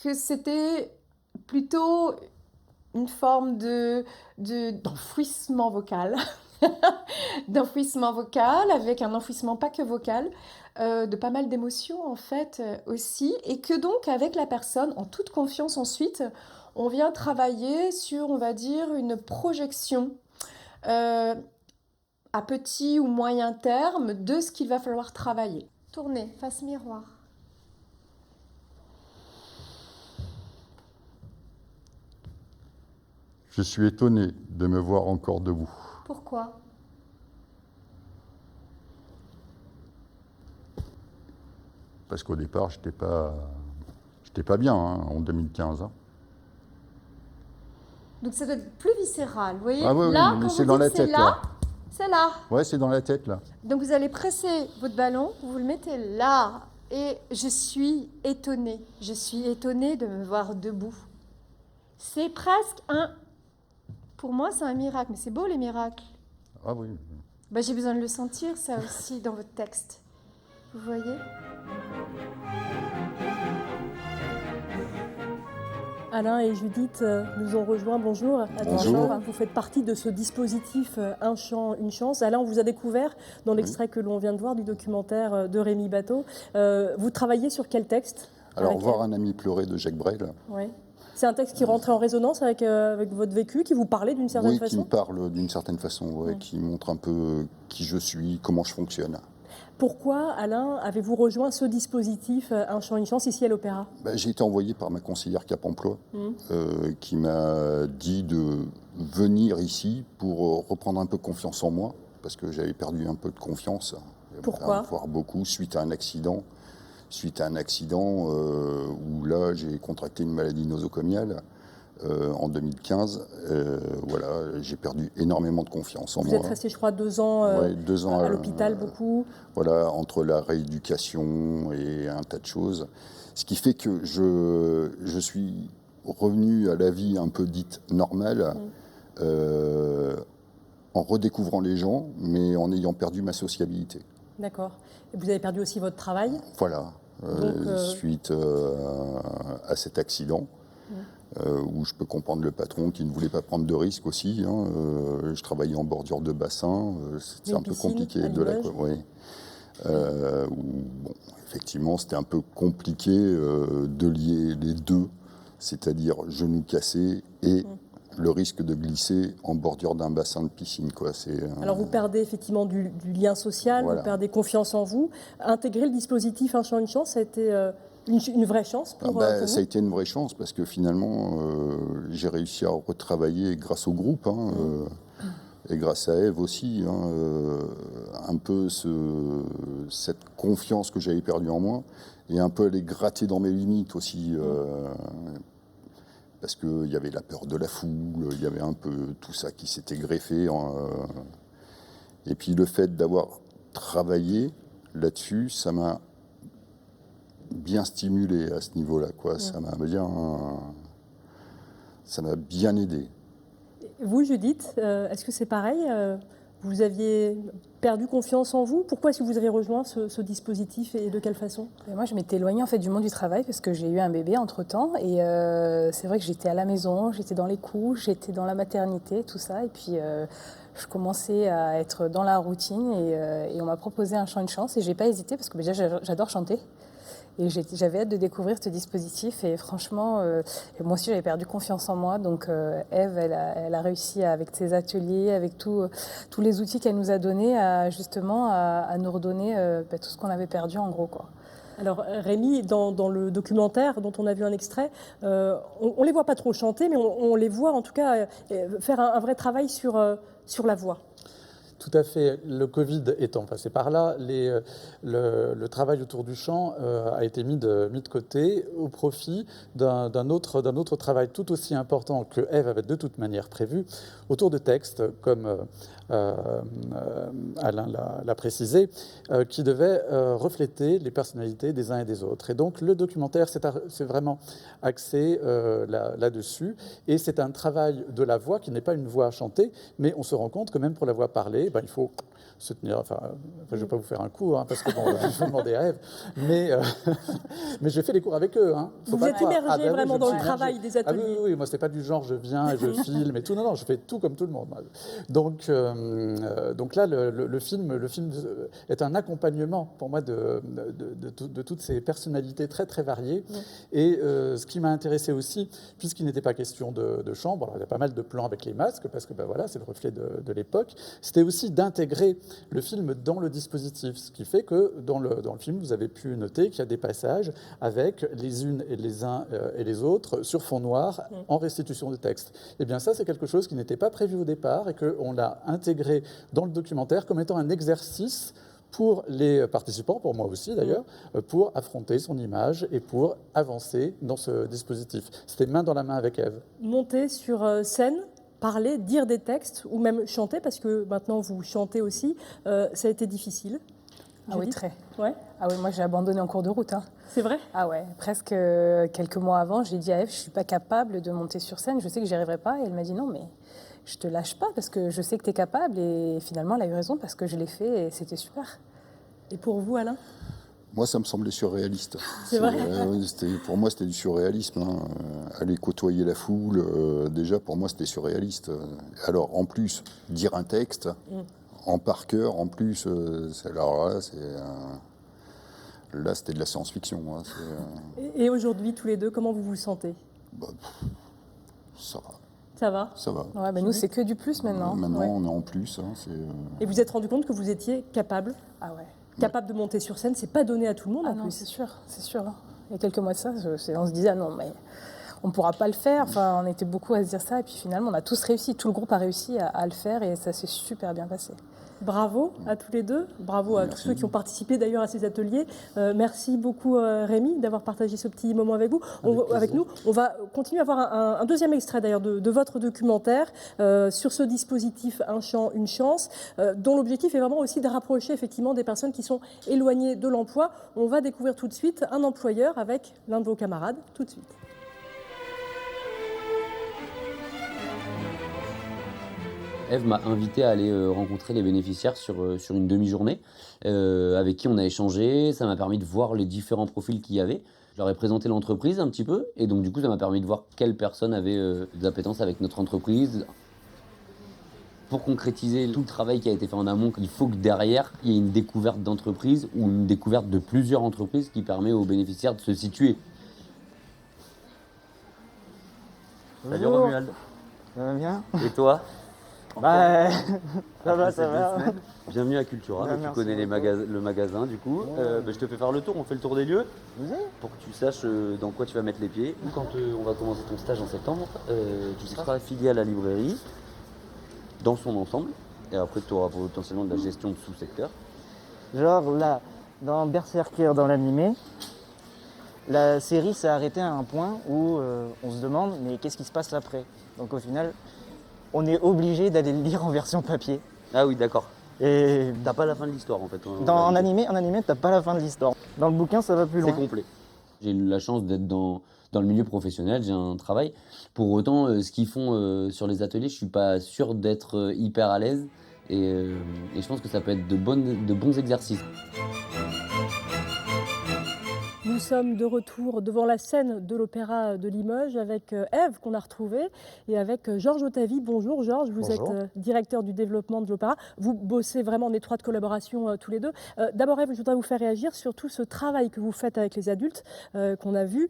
Speaker 3: que c'était plutôt une forme d'enfouissement vocal. D'enfouissement vocal, avec un enfouissement pas que vocal, de pas mal d'émotions en fait aussi, et que donc avec la personne, en toute confiance ensuite, on vient travailler sur, on va dire, une projection à petit ou moyen terme de ce qu'il va falloir travailler. Tournez, face miroir.
Speaker 15: Je suis étonné de me voir encore debout.
Speaker 3: Pourquoi ?
Speaker 15: Parce qu'au départ, j'étais pas bien en 2015.
Speaker 3: Donc ça doit être plus viscéral, vous voyez ?
Speaker 15: Ah oui,
Speaker 3: là,
Speaker 15: mais
Speaker 3: quand
Speaker 15: c'est
Speaker 3: vous
Speaker 15: dans
Speaker 3: dites
Speaker 15: la tête, là.
Speaker 3: C'est là.
Speaker 15: Ouais, c'est dans la tête, là.
Speaker 3: Donc vous allez presser votre ballon, vous le mettez là, et je suis étonnée. Je suis étonnée de me voir debout. C'est presque un... Pour moi, c'est un miracle, mais c'est beau les miracles.
Speaker 15: Ah oui.
Speaker 3: J'ai besoin de le sentir, ça aussi, dans votre texte. Vous voyez ?
Speaker 2: Alain et Judith nous ont rejoints. Bonjour.
Speaker 15: Bonjour.
Speaker 2: Vous faites partie de ce dispositif Un chant, une chance. Alain, on vous a découvert dans l'extrait que l'on vient de voir du documentaire de Rémi Bateau. Vous travaillez sur quel texte ?
Speaker 15: Alors, Voir un ami pleurer de Jacques Brel.
Speaker 2: Oui. C'est un texte qui rentrait en résonance avec votre vécu, qui vous parlait d'une certaine façon ?
Speaker 15: Oui, qui me parle d'une certaine façon, qui montre un peu qui je suis, comment je fonctionne.
Speaker 2: Pourquoi, Alain, avez-vous rejoint ce dispositif Un chant, une chance ici à l'Opéra ?
Speaker 15: J'ai été envoyé par ma conseillère Cap Emploi, qui m'a dit de venir ici pour reprendre un peu confiance en moi, parce que j'avais perdu un peu de confiance.
Speaker 2: Pourquoi ?
Speaker 15: Voire beaucoup, suite à un accident. Où là, j'ai contracté une maladie nosocomiale en 2015. Voilà, j'ai perdu énormément de confiance en moi.
Speaker 2: Vous êtes resté, je crois, 2 ans,
Speaker 15: 2 ans
Speaker 2: à l'hôpital, beaucoup.
Speaker 15: Voilà, entre la rééducation et un tas de choses. Ce qui fait que je suis revenu à la vie un peu dite normale, en redécouvrant les gens, mais en ayant perdu ma sociabilité.
Speaker 2: D'accord. Et vous avez perdu aussi votre travail ?
Speaker 15: Voilà, suite à cet accident, où je peux comprendre le patron qui ne voulait pas prendre de risques aussi. Je travaillais en bordure de bassin, c'est un peu compliqué de effectivement, c'était un peu compliqué de lier les deux, c'est-à-dire genou cassé et le risque de glisser en bordure d'un bassin de piscine.
Speaker 2: Alors vous perdez effectivement du lien social,
Speaker 15: voilà.
Speaker 2: Vous perdez confiance en vous. Intégrer le dispositif Un chant, une chance, ça a été une vraie chance pour vous ?
Speaker 15: Ça a été une vraie chance parce que finalement, j'ai réussi à retravailler grâce au groupe, et grâce à Ève aussi, un peu cette confiance que j'avais perdue en moi, et un peu aller gratter dans mes limites aussi. Parce qu'il y avait la peur de la foule, il y avait un peu tout ça qui s'était greffé. Et puis le fait d'avoir travaillé là-dessus, ça m'a bien stimulé à ce niveau-là. Ça m'a bien aidé.
Speaker 2: Vous, Judith, est-ce que c'est pareil ? Vous aviez perdu confiance en vous ? Pourquoi est-ce que vous avez rejoint ce dispositif et de quelle façon ?
Speaker 16: Moi, je m'étais éloignée en fait, du monde du travail parce que j'ai eu un bébé entre-temps. Et c'est vrai que j'étais à la maison, j'étais dans les couches, j'étais dans la maternité, tout ça. Et puis, je commençais à être dans la routine et on m'a proposé Un chant, une chance. Et je n'ai pas hésité parce que déjà, j'adore chanter. Et j'avais hâte de découvrir ce dispositif. Et franchement, moi aussi, j'avais perdu confiance en moi. Donc, Ève, elle a réussi avec ses ateliers, avec tous les outils qu'elle nous a donnés, à nous redonner tout ce qu'on avait perdu, en gros,
Speaker 2: Alors, Rémi, dans le documentaire dont on a vu un extrait, on ne les voit pas trop chanter, mais on les voit en tout cas faire un vrai travail sur la voix.
Speaker 13: Tout à fait. Le Covid étant passé par là, le travail autour du chant a été mis de côté au profit d'un autre travail tout aussi important que Ève avait de toute manière prévu, autour de textes, comme Alain l'a précisé, qui devaient refléter les personnalités des uns et des autres. Et donc le documentaire c'est vraiment axé là-dessus. Et c'est un travail de la voix qui n'est pas une voix chantée, mais on se rend compte que même pour la voix parlée, il faut se tenir. Enfin, je ne vais pas vous faire un cours, parce que il faut demander à Ève. Mais je fais les cours avec eux.
Speaker 2: Vous êtes immergé vraiment dans le travail des ateliers.
Speaker 13: Oui, moi, c'est pas du genre je viens et je filme et tout. Non, je fais tout comme tout le monde. Donc là, le film est un accompagnement pour moi de toutes ces personnalités très, très variées. Et ce qui m'a intéressé aussi, puisqu'il n'était pas question de chambre, alors il y a pas mal de plans avec les masques, parce que voilà, c'est le reflet de l'époque, c'était aussi d'intégrer le film dans le dispositif, ce qui fait que dans le film, vous avez pu noter qu'il y a des passages avec les unes et les uns et les autres sur fond noir en restitution de texte. Et bien ça, c'est quelque chose qui n'était pas prévu au départ et qu'on l'a intégré dans le documentaire comme étant un exercice pour les participants, pour moi aussi d'ailleurs, pour affronter son image et pour avancer dans ce dispositif. C'était main dans la main avec Ève.
Speaker 2: Monter sur scène, parler, dire des textes ou même chanter, parce que maintenant vous chantez aussi, ça a été difficile.
Speaker 16: Ah oui, très.
Speaker 2: Ouais.
Speaker 16: Ah oui, moi j'ai abandonné en cours de route.
Speaker 2: C'est vrai?
Speaker 16: Ah ouais, presque quelques mois avant, j'ai dit à Ève, je ne suis pas capable de monter sur scène, je sais que j'y arriverai pas. Et elle m'a dit non, mais je te lâche pas parce que je sais que tu es capable. Et finalement, elle a eu raison parce que je l'ai fait et c'était super.
Speaker 2: Et pour vous, Alain?
Speaker 15: Moi, ça me semblait surréaliste.
Speaker 2: C'est vrai.
Speaker 15: Pour moi, c'était du surréalisme. Aller côtoyer la foule, déjà, pour moi, c'était surréaliste. Alors, en plus, dire un texte, en par cœur, en plus, là, c'était de la science-fiction.
Speaker 2: Et aujourd'hui, tous les deux, comment vous vous sentez?
Speaker 15: Ça va.
Speaker 2: Ça va?
Speaker 15: Ça va.
Speaker 16: Ouais, nous, c'est que du plus maintenant.
Speaker 15: Maintenant, on est en plus.
Speaker 2: Et vous êtes rendu compte que vous étiez capable?
Speaker 16: Ah ouais.
Speaker 2: Capable de monter sur scène, c'est pas donné à tout le monde en plus.
Speaker 16: C'est sûr, c'est sûr. Il y a quelques mois de ça, on se disait non, mais on pourra pas le faire. Enfin, on était beaucoup à se dire ça, et puis finalement, on a tous réussi. Tout le groupe a réussi à le faire, et ça s'est super bien passé.
Speaker 2: Bravo à tous les deux, bravo à tous ceux qui ont participé d'ailleurs à ces ateliers. Merci beaucoup Rémi d'avoir partagé ce petit moment avec nous. On va continuer à voir un deuxième extrait d'ailleurs de votre documentaire sur ce dispositif Un chant, une chance, dont l'objectif est vraiment aussi de rapprocher effectivement des personnes qui sont éloignées de l'emploi. On va découvrir tout de suite un employeur avec l'un de vos camarades, tout de suite.
Speaker 17: Ève m'a invité à aller rencontrer les bénéficiaires sur une demi-journée avec qui on a échangé. Ça m'a permis de voir les différents profils qu'il y avait. Je leur ai présenté l'entreprise un petit peu et donc du coup ça m'a permis de voir quelles personnes avaient des appétences avec notre entreprise. Pour concrétiser tout le travail qui a été fait en amont, il faut que derrière il y ait une découverte d'entreprise ou une découverte de plusieurs entreprises qui permet aux bénéficiaires de se situer.
Speaker 18: Salut Romuald. Ça va bien? Et toi?
Speaker 17: Ça
Speaker 18: va.
Speaker 17: Bienvenue à Cultura, tu connais le magasin du coup. Je te fais faire le tour, on fait le tour des lieux pour que tu saches dans quoi tu vas mettre les pieds. Quand on va commencer ton stage en septembre, tu seras affilié à la librairie dans son ensemble et après tu auras potentiellement de la gestion de sous-secteurs.
Speaker 18: Genre là, dans Berserker, dans l'animé, la série s'est arrêtée à un point où on se demande mais qu'est-ce qui se passe après? Donc au final, on est obligé d'aller le lire en version papier.
Speaker 17: Ah oui, d'accord.
Speaker 18: Et
Speaker 17: t'as pas la fin de l'histoire en fait.
Speaker 18: En animé, t'as pas la fin de l'histoire. Dans le bouquin, ça va plus loin.
Speaker 17: C'est complet. J'ai eu la chance d'être dans le milieu professionnel, j'ai un travail. Pour autant, ce qu'ils font sur les ateliers, je suis pas sûr d'être hyper à l'aise. Et je pense que ça peut être de bons exercices.
Speaker 2: Nous sommes de retour devant la scène de l'Opéra de Limoges avec Ève qu'on a retrouvée et avec Georges Ottavy. Bonjour Georges, vous êtes directeur du développement de l'Opéra. Vous bossez vraiment en étroite collaboration tous les deux. D'abord Ève, je voudrais vous faire réagir sur tout ce travail que vous faites avec les adultes qu'on a vu.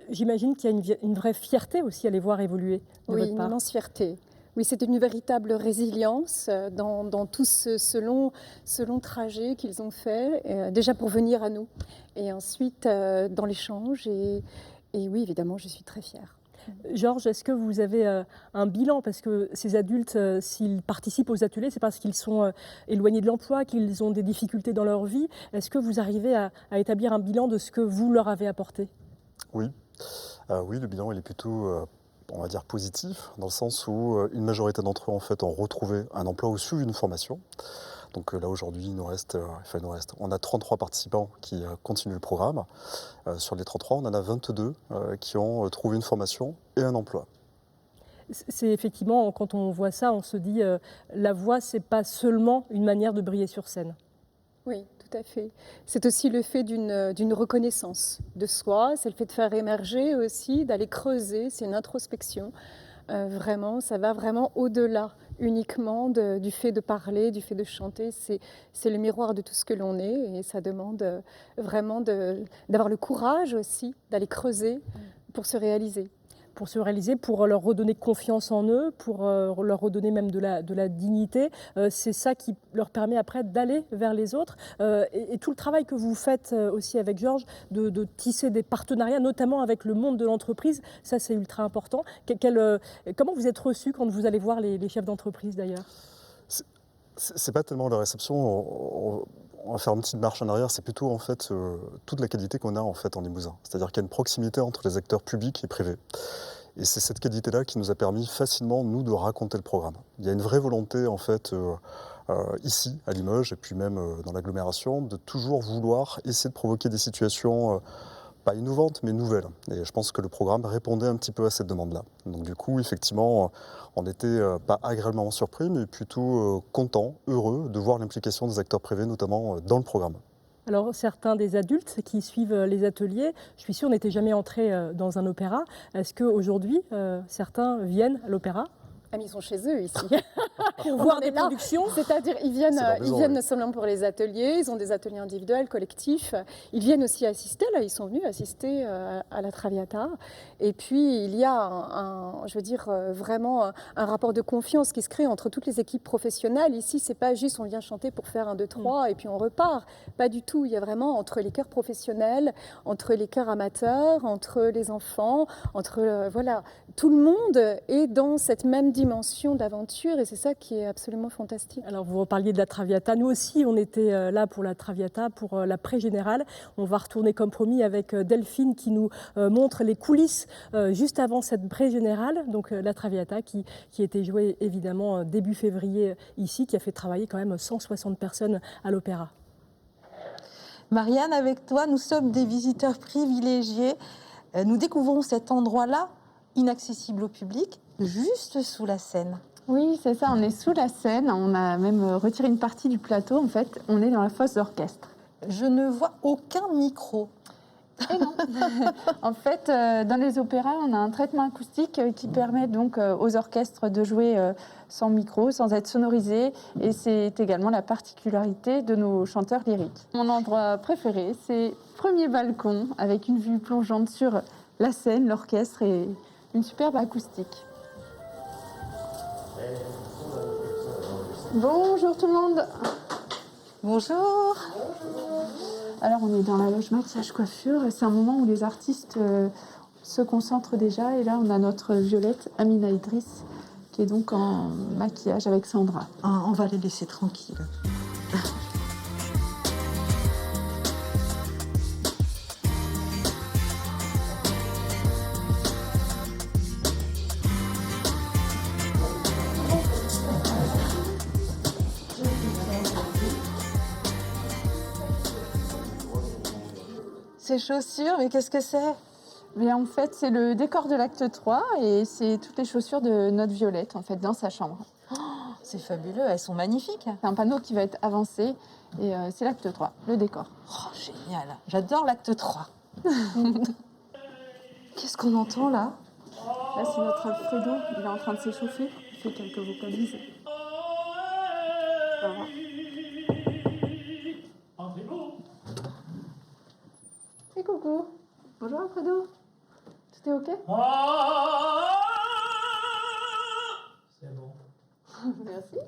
Speaker 2: J'imagine qu'il y a une vraie fierté aussi à les voir évoluer de votre part.
Speaker 3: Oui, une immense fierté. Oui, c'est une véritable résilience dans tout ce long trajet qu'ils ont fait, déjà pour venir à nous, et ensuite dans l'échange. Et oui, évidemment, je suis très fière.
Speaker 2: Georges, est-ce que vous avez un bilan? Parce que ces adultes, s'ils participent aux ateliers, c'est parce qu'ils sont éloignés de l'emploi, qu'ils ont des difficultés dans leur vie. Est-ce que vous arrivez à établir un bilan de ce que vous leur avez apporté?
Speaker 19: Oui. Oui, le bilan il est plutôt, on va dire, positif, dans le sens où une majorité d'entre eux en fait, ont retrouvé un emploi ou suivi une formation. Donc là aujourd'hui, on a 33 participants qui continuent le programme. Sur les 33, on en a 22 qui ont trouvé une formation et un emploi.
Speaker 2: C'est effectivement, quand on voit ça, on se dit la voix, c'est pas seulement une manière de briller sur scène.
Speaker 3: Oui, tout à fait. C'est aussi le fait d'une reconnaissance de soi, c'est le fait de faire émerger aussi, d'aller creuser, c'est une introspection. Vraiment, ça va vraiment au-delà uniquement du fait de parler, du fait de chanter. C'est le miroir de tout ce que l'on est et ça demande vraiment d'avoir le courage aussi d'aller creuser pour se réaliser.
Speaker 2: Pour se réaliser, pour leur redonner confiance en eux, pour leur redonner même de la dignité. C'est ça qui leur permet après d'aller vers les autres. Et tout le travail que vous faites aussi avec Georges, de tisser des partenariats, notamment avec le monde de l'entreprise, ça c'est ultra important. Comment vous êtes reçus quand vous allez voir les chefs d'entreprise d'ailleurs?
Speaker 19: C'est pas tellement la réception. On va faire une petite marche en arrière, c'est plutôt en fait toute la qualité qu'on a en fait en Limousin. C'est-à-dire qu'il y a une proximité entre les acteurs publics et privés. Et c'est cette qualité-là qui nous a permis facilement, nous, de raconter le programme. Il y a une vraie volonté en fait ici, à Limoges, et puis même dans l'agglomération, de toujours vouloir essayer de provoquer des situations pas innovantes, mais nouvelles. Et je pense que le programme répondait un petit peu à cette demande-là. Donc du coup, effectivement, on n'était pas agréablement surpris, mais plutôt content, heureux de voir l'implication des acteurs privés, notamment dans le programme.
Speaker 2: Alors certains des adultes qui suivent les ateliers, je suis sûre, n'étaient jamais entrés dans un opéra. Est-ce qu'aujourd'hui, certains viennent à l'opéra?
Speaker 3: Ils sont chez eux ici.
Speaker 2: Pour voir des productions.
Speaker 3: C'est-à-dire, ils viennent seulement pour les ateliers, ils ont des ateliers individuels, collectifs. Ils viennent aussi assister, là, ils sont venus assister à la Traviata. Et puis, il y a vraiment un rapport de confiance qui se crée entre toutes les équipes professionnelles. Ici, c'est pas juste on vient chanter pour faire 1, 2, 3 et puis on repart. Pas du tout. Il y a vraiment entre les chœurs professionnels, entre les chœurs amateurs, entre les enfants, voilà. Tout le monde est dans cette même dimension d'aventure et c'est ça qui est absolument fantastique.
Speaker 2: Alors vous reparliez de la Traviata, nous aussi on était là pour la Traviata, pour la pré-générale. On va retourner comme promis avec Delphine qui nous montre les coulisses juste avant cette pré-générale, donc la Traviata qui était jouée évidemment début février ici, qui a fait travailler quand même 160 personnes à l'opéra.
Speaker 10: Marianne, avec toi, nous sommes des visiteurs privilégiés. Nous découvrons cet endroit-là, inaccessible au public, juste sous la scène.
Speaker 11: Oui, c'est ça, on est sous la scène, on a même retiré une partie du plateau, en fait, on est dans la fosse d'orchestre.
Speaker 10: Je ne vois aucun micro.
Speaker 11: Et non. En fait, dans les opéras, on a un traitement acoustique qui permet donc aux orchestres de jouer sans micro, sans être sonorisés. Et c'est également la particularité de nos chanteurs lyriques. Mon endroit préféré, c'est le premier balcon avec une vue plongeante sur la scène, l'orchestre et une superbe acoustique. Bonjour tout le monde.
Speaker 10: Bonjour.
Speaker 11: Alors on est dans la loge maquillage coiffure et c'est un moment où les artistes se concentrent déjà. Et là on a notre Violette Amina Idriss qui est donc en maquillage avec Sandra.
Speaker 10: Ah, on va les laisser tranquilles. Ces chaussures, mais qu'est-ce que c'est?
Speaker 11: Mais en fait, c'est le décor de l'acte 3 et c'est toutes les chaussures de notre Violette, en fait, dans sa chambre.
Speaker 10: Oh, c'est fabuleux, elles sont magnifiques.
Speaker 11: C'est un panneau qui va être avancé et c'est l'acte 3, le décor.
Speaker 10: Oh, génial, j'adore l'acte 3. Qu'est-ce qu'on entend là?
Speaker 11: Là, c'est notre Alfredo, il est en train de s'échauffer, il fait quelques vocalises. Voilà. Et coucou. Bonjour Alfredo. Tout est ok?
Speaker 7: C'est bon.
Speaker 11: Merci.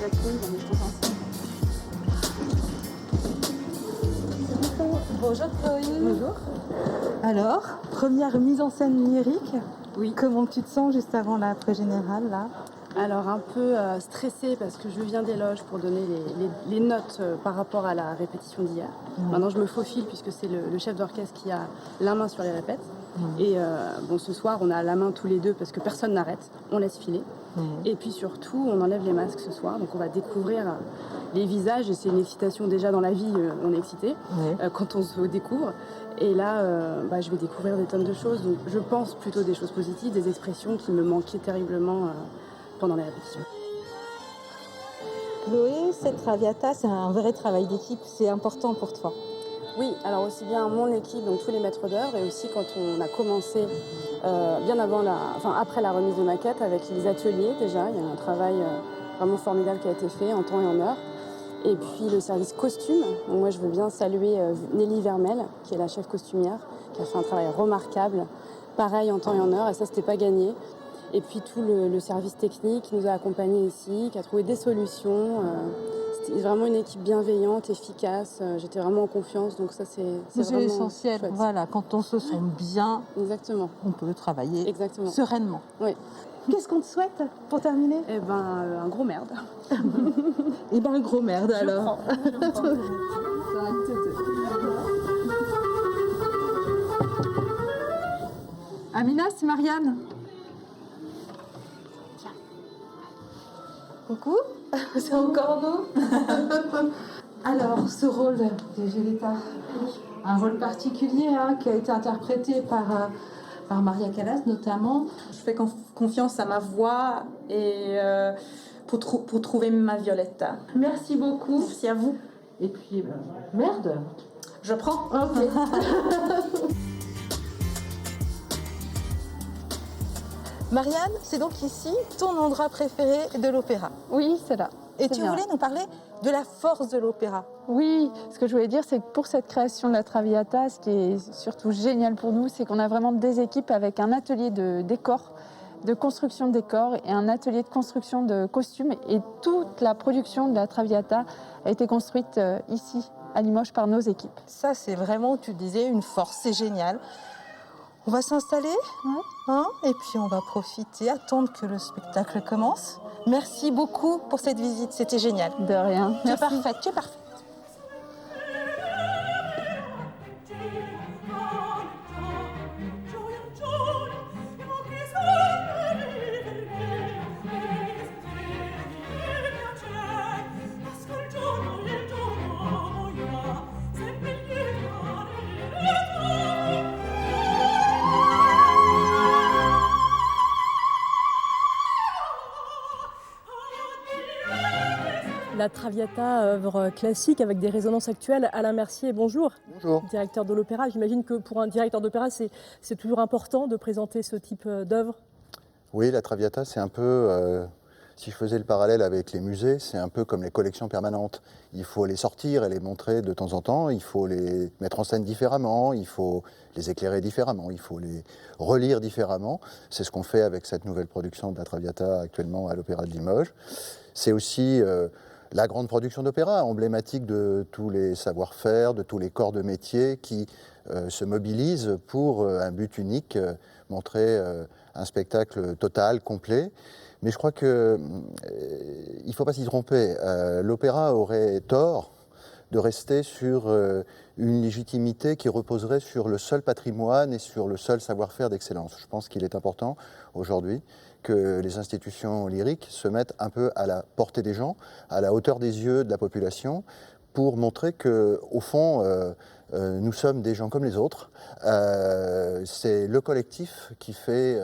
Speaker 11: La clé, on est tous ensemble.
Speaker 20: Bonjour Chloé. Bonjour. Alors, première mise en scène lyrique.
Speaker 21: Oui.
Speaker 20: Comment tu te sens juste avant la pré-générale là?
Speaker 21: Alors un peu stressée parce que je viens des loges pour donner les notes par rapport à la répétition d'hier. Maintenant je me faufile puisque c'est le chef d'orchestre qui a la main sur les répètes. Et bon, ce soir on a la main tous les deux parce que personne n'arrête, on laisse filer. Et puis surtout on enlève les masques ce soir, donc on va découvrir les visages et c'est une excitation déjà dans la vie, on est excité quand on se découvre. Et là, je vais découvrir des tonnes de choses. Donc, je pense plutôt des choses positives, des expressions qui me manquaient terriblement pendant les répétitions.
Speaker 20: Chloé, cette Traviata, c'est un vrai travail d'équipe. C'est important pour toi.
Speaker 21: Oui, alors aussi bien mon équipe, donc tous les maîtres d'œuvre, et aussi quand on a commencé bien avant après la remise de maquette avec les ateliers déjà. Il y a un travail vraiment formidable qui a été fait en temps et en heure. Et puis le service costume, donc moi je veux bien saluer Nelly Vermel, qui est la chef costumière, qui a fait un travail remarquable, pareil en temps et en heure, et ça c'était pas gagné. Et puis tout le service technique qui nous a accompagnés ici, qui a trouvé des solutions. C'était vraiment une équipe bienveillante, efficace, j'étais vraiment en confiance, donc ça c'est vraiment
Speaker 20: l'essentiel.
Speaker 21: chouette.
Speaker 20: Voilà, quand on se sent bien,
Speaker 21: exactement,
Speaker 20: on peut travailler sereinement.
Speaker 21: Oui.
Speaker 20: Qu'est-ce qu'on te souhaite pour terminer?
Speaker 21: Eh ben, un gros merde.
Speaker 20: Eh ben, un gros merde alors.
Speaker 11: Amina, c'est Marianne.
Speaker 20: Coucou, c'est encore nous. Alors, ce rôle de Violetta, un rôle particulier qui a été interprété par Maria Callas notamment.
Speaker 22: Je fais confiance à ma voix et pour trouver ma Violetta.
Speaker 20: Merci beaucoup.
Speaker 22: Merci à vous.
Speaker 20: Et puis, merde.
Speaker 22: Je prends.
Speaker 20: Ok. Marianne, c'est donc ici ton endroit préféré de l'opéra.
Speaker 11: Oui, c'est là.
Speaker 20: Et tu voulais nous parler de la force de l'opéra.
Speaker 11: Oui, ce que je voulais dire, c'est que pour cette création de la Traviata, ce qui est surtout génial pour nous, c'est qu'on a vraiment des équipes avec un atelier de décors, de construction de décors et un atelier de construction de costumes. Et toute la production de la Traviata a été construite ici, à Limoges, par nos équipes.
Speaker 20: Ça, c'est vraiment, tu disais, une force, c'est génial. On va s'installer, et puis on va profiter, attendre que le spectacle commence. Merci beaucoup pour cette visite, c'était génial.
Speaker 11: De rien.
Speaker 20: Tu es parfaite, tu es parfaite.
Speaker 2: La Traviata, œuvre classique avec des résonances actuelles. Alain Mercier, bonjour.
Speaker 23: Bonjour.
Speaker 2: Directeur de l'opéra. J'imagine que pour un directeur d'opéra, c'est toujours important de présenter ce type d'œuvre.
Speaker 23: Oui, la Traviata, c'est un peu, si je faisais le parallèle avec les musées, c'est un peu comme les collections permanentes. Il faut les sortir et les montrer de temps en temps, il faut les mettre en scène différemment, il faut les éclairer différemment, il faut les relire différemment. C'est ce qu'on fait avec cette nouvelle production de la Traviata actuellement à l'Opéra de Limoges. C'est aussi la grande production d'opéra, emblématique de tous les savoir-faire, de tous les corps de métier qui se mobilisent pour un but unique, montrer un spectacle total, complet. Mais je crois qu'il ne faut pas s'y tromper. L'opéra aurait tort de rester sur une légitimité qui reposerait sur le seul patrimoine et sur le seul savoir-faire d'excellence. Je pense qu'il est important aujourd'hui que les institutions lyriques se mettent un peu à la portée des gens, à la hauteur des yeux de la population, pour montrer qu'au fond, nous sommes des gens comme les autres. C'est le collectif qui fait,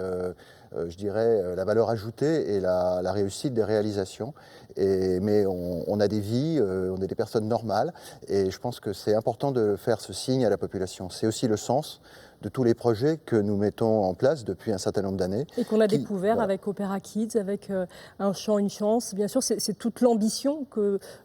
Speaker 23: je dirais, la valeur ajoutée et la réussite des réalisations. Mais on a des vies, on est des personnes normales, et je pense que c'est important de faire ce signe à la population. C'est aussi le sens de tous les projets que nous mettons en place depuis un certain nombre d'années.
Speaker 2: Et qu'on a découvert avec Opéra Kids, avec Un chant, une chance. Bien sûr, c'est toute l'ambition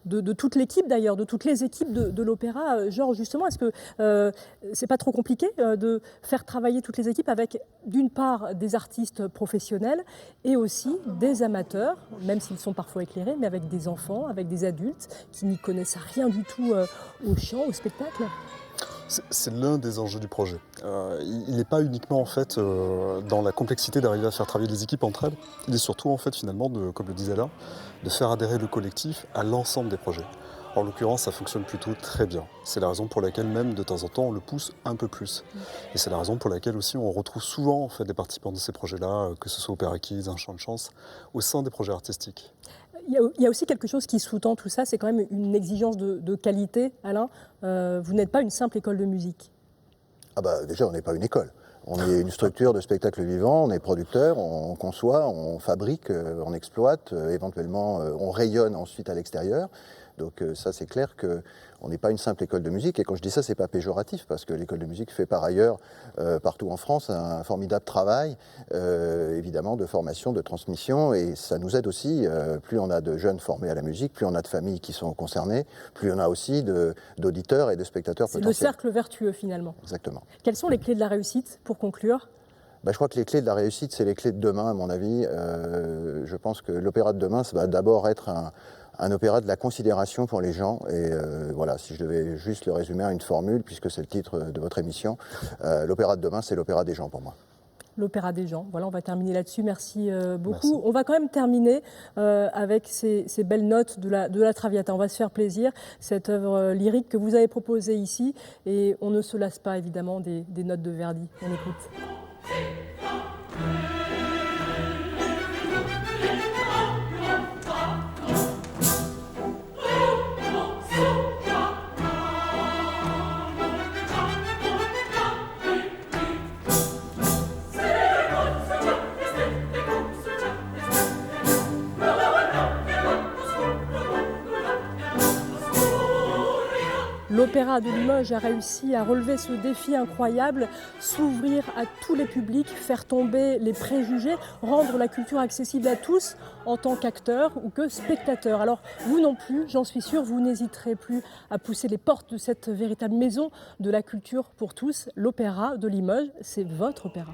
Speaker 2: de toute l'équipe d'ailleurs, de toutes les équipes de l'opéra. Georges, justement, est-ce que c'est pas trop compliqué de faire travailler toutes les équipes avec, d'une part, des artistes professionnels et aussi des amateurs, même s'ils sont parfois éclairés, mais avec des enfants, avec des adultes qui n'y connaissent rien du tout au chant, au spectacle?
Speaker 19: C'est l'un des enjeux du projet. Il n'est pas uniquement en fait dans la complexité d'arriver à faire travailler les équipes entre elles. Il est surtout en fait finalement, comme le disait là, de faire adhérer le collectif à l'ensemble des projets. En l'occurrence, ça fonctionne plutôt très bien. C'est la raison pour laquelle même de temps en temps on le pousse un peu plus. Et c'est la raison pour laquelle aussi on retrouve souvent en fait des participants de ces projets-là, que ce soit Opéra Kids, Un Chant de Chance, au sein des projets artistiques.
Speaker 2: Il y a aussi quelque chose qui sous-tend tout ça, c'est quand même une exigence de qualité. Alain, vous n'êtes pas une simple école de musique.
Speaker 23: Ah bah déjà, on n'est pas une école. On est une structure de spectacle vivant, on est producteur, on conçoit, on fabrique, on exploite, éventuellement on rayonne ensuite à l'extérieur. Donc ça, c'est clair qu'on n'est pas une simple école de musique. Et quand je dis ça, c'est pas péjoratif, parce que l'école de musique fait par ailleurs, partout en France, un formidable travail, évidemment, de formation, de transmission. Et ça nous aide aussi, plus on a de jeunes formés à la musique, plus on a de familles qui sont concernées, plus on a aussi d'auditeurs et de spectateurs potentiels.
Speaker 2: C'est le cercle vertueux, finalement.
Speaker 23: Exactement.
Speaker 2: Quelles sont les clés de la réussite, pour conclure ?
Speaker 23: Je crois que les clés de la réussite, c'est les clés de demain, à mon avis. Je pense que l'opéra de demain, ça va d'abord être un opéra de la considération pour les gens. Et voilà, si je devais juste le résumer à une formule, puisque c'est le titre de votre émission, l'opéra de demain, c'est l'opéra des gens pour moi.
Speaker 2: L'opéra des gens. Voilà, on va terminer là-dessus. Merci beaucoup. Merci. On va quand même terminer avec ces belles notes de la Traviata. On va se faire plaisir. Cette œuvre lyrique que vous avez proposée ici. Et on ne se lasse pas, évidemment, des notes de Verdi. On écoute. L'Opéra de Limoges a réussi à relever ce défi incroyable, s'ouvrir à tous les publics, faire tomber les préjugés, rendre la culture accessible à tous en tant qu'acteurs ou que spectateurs. Alors vous non plus, j'en suis sûre, vous n'hésiterez plus à pousser les portes de cette véritable maison de la culture pour tous. L'Opéra de Limoges, c'est votre opéra.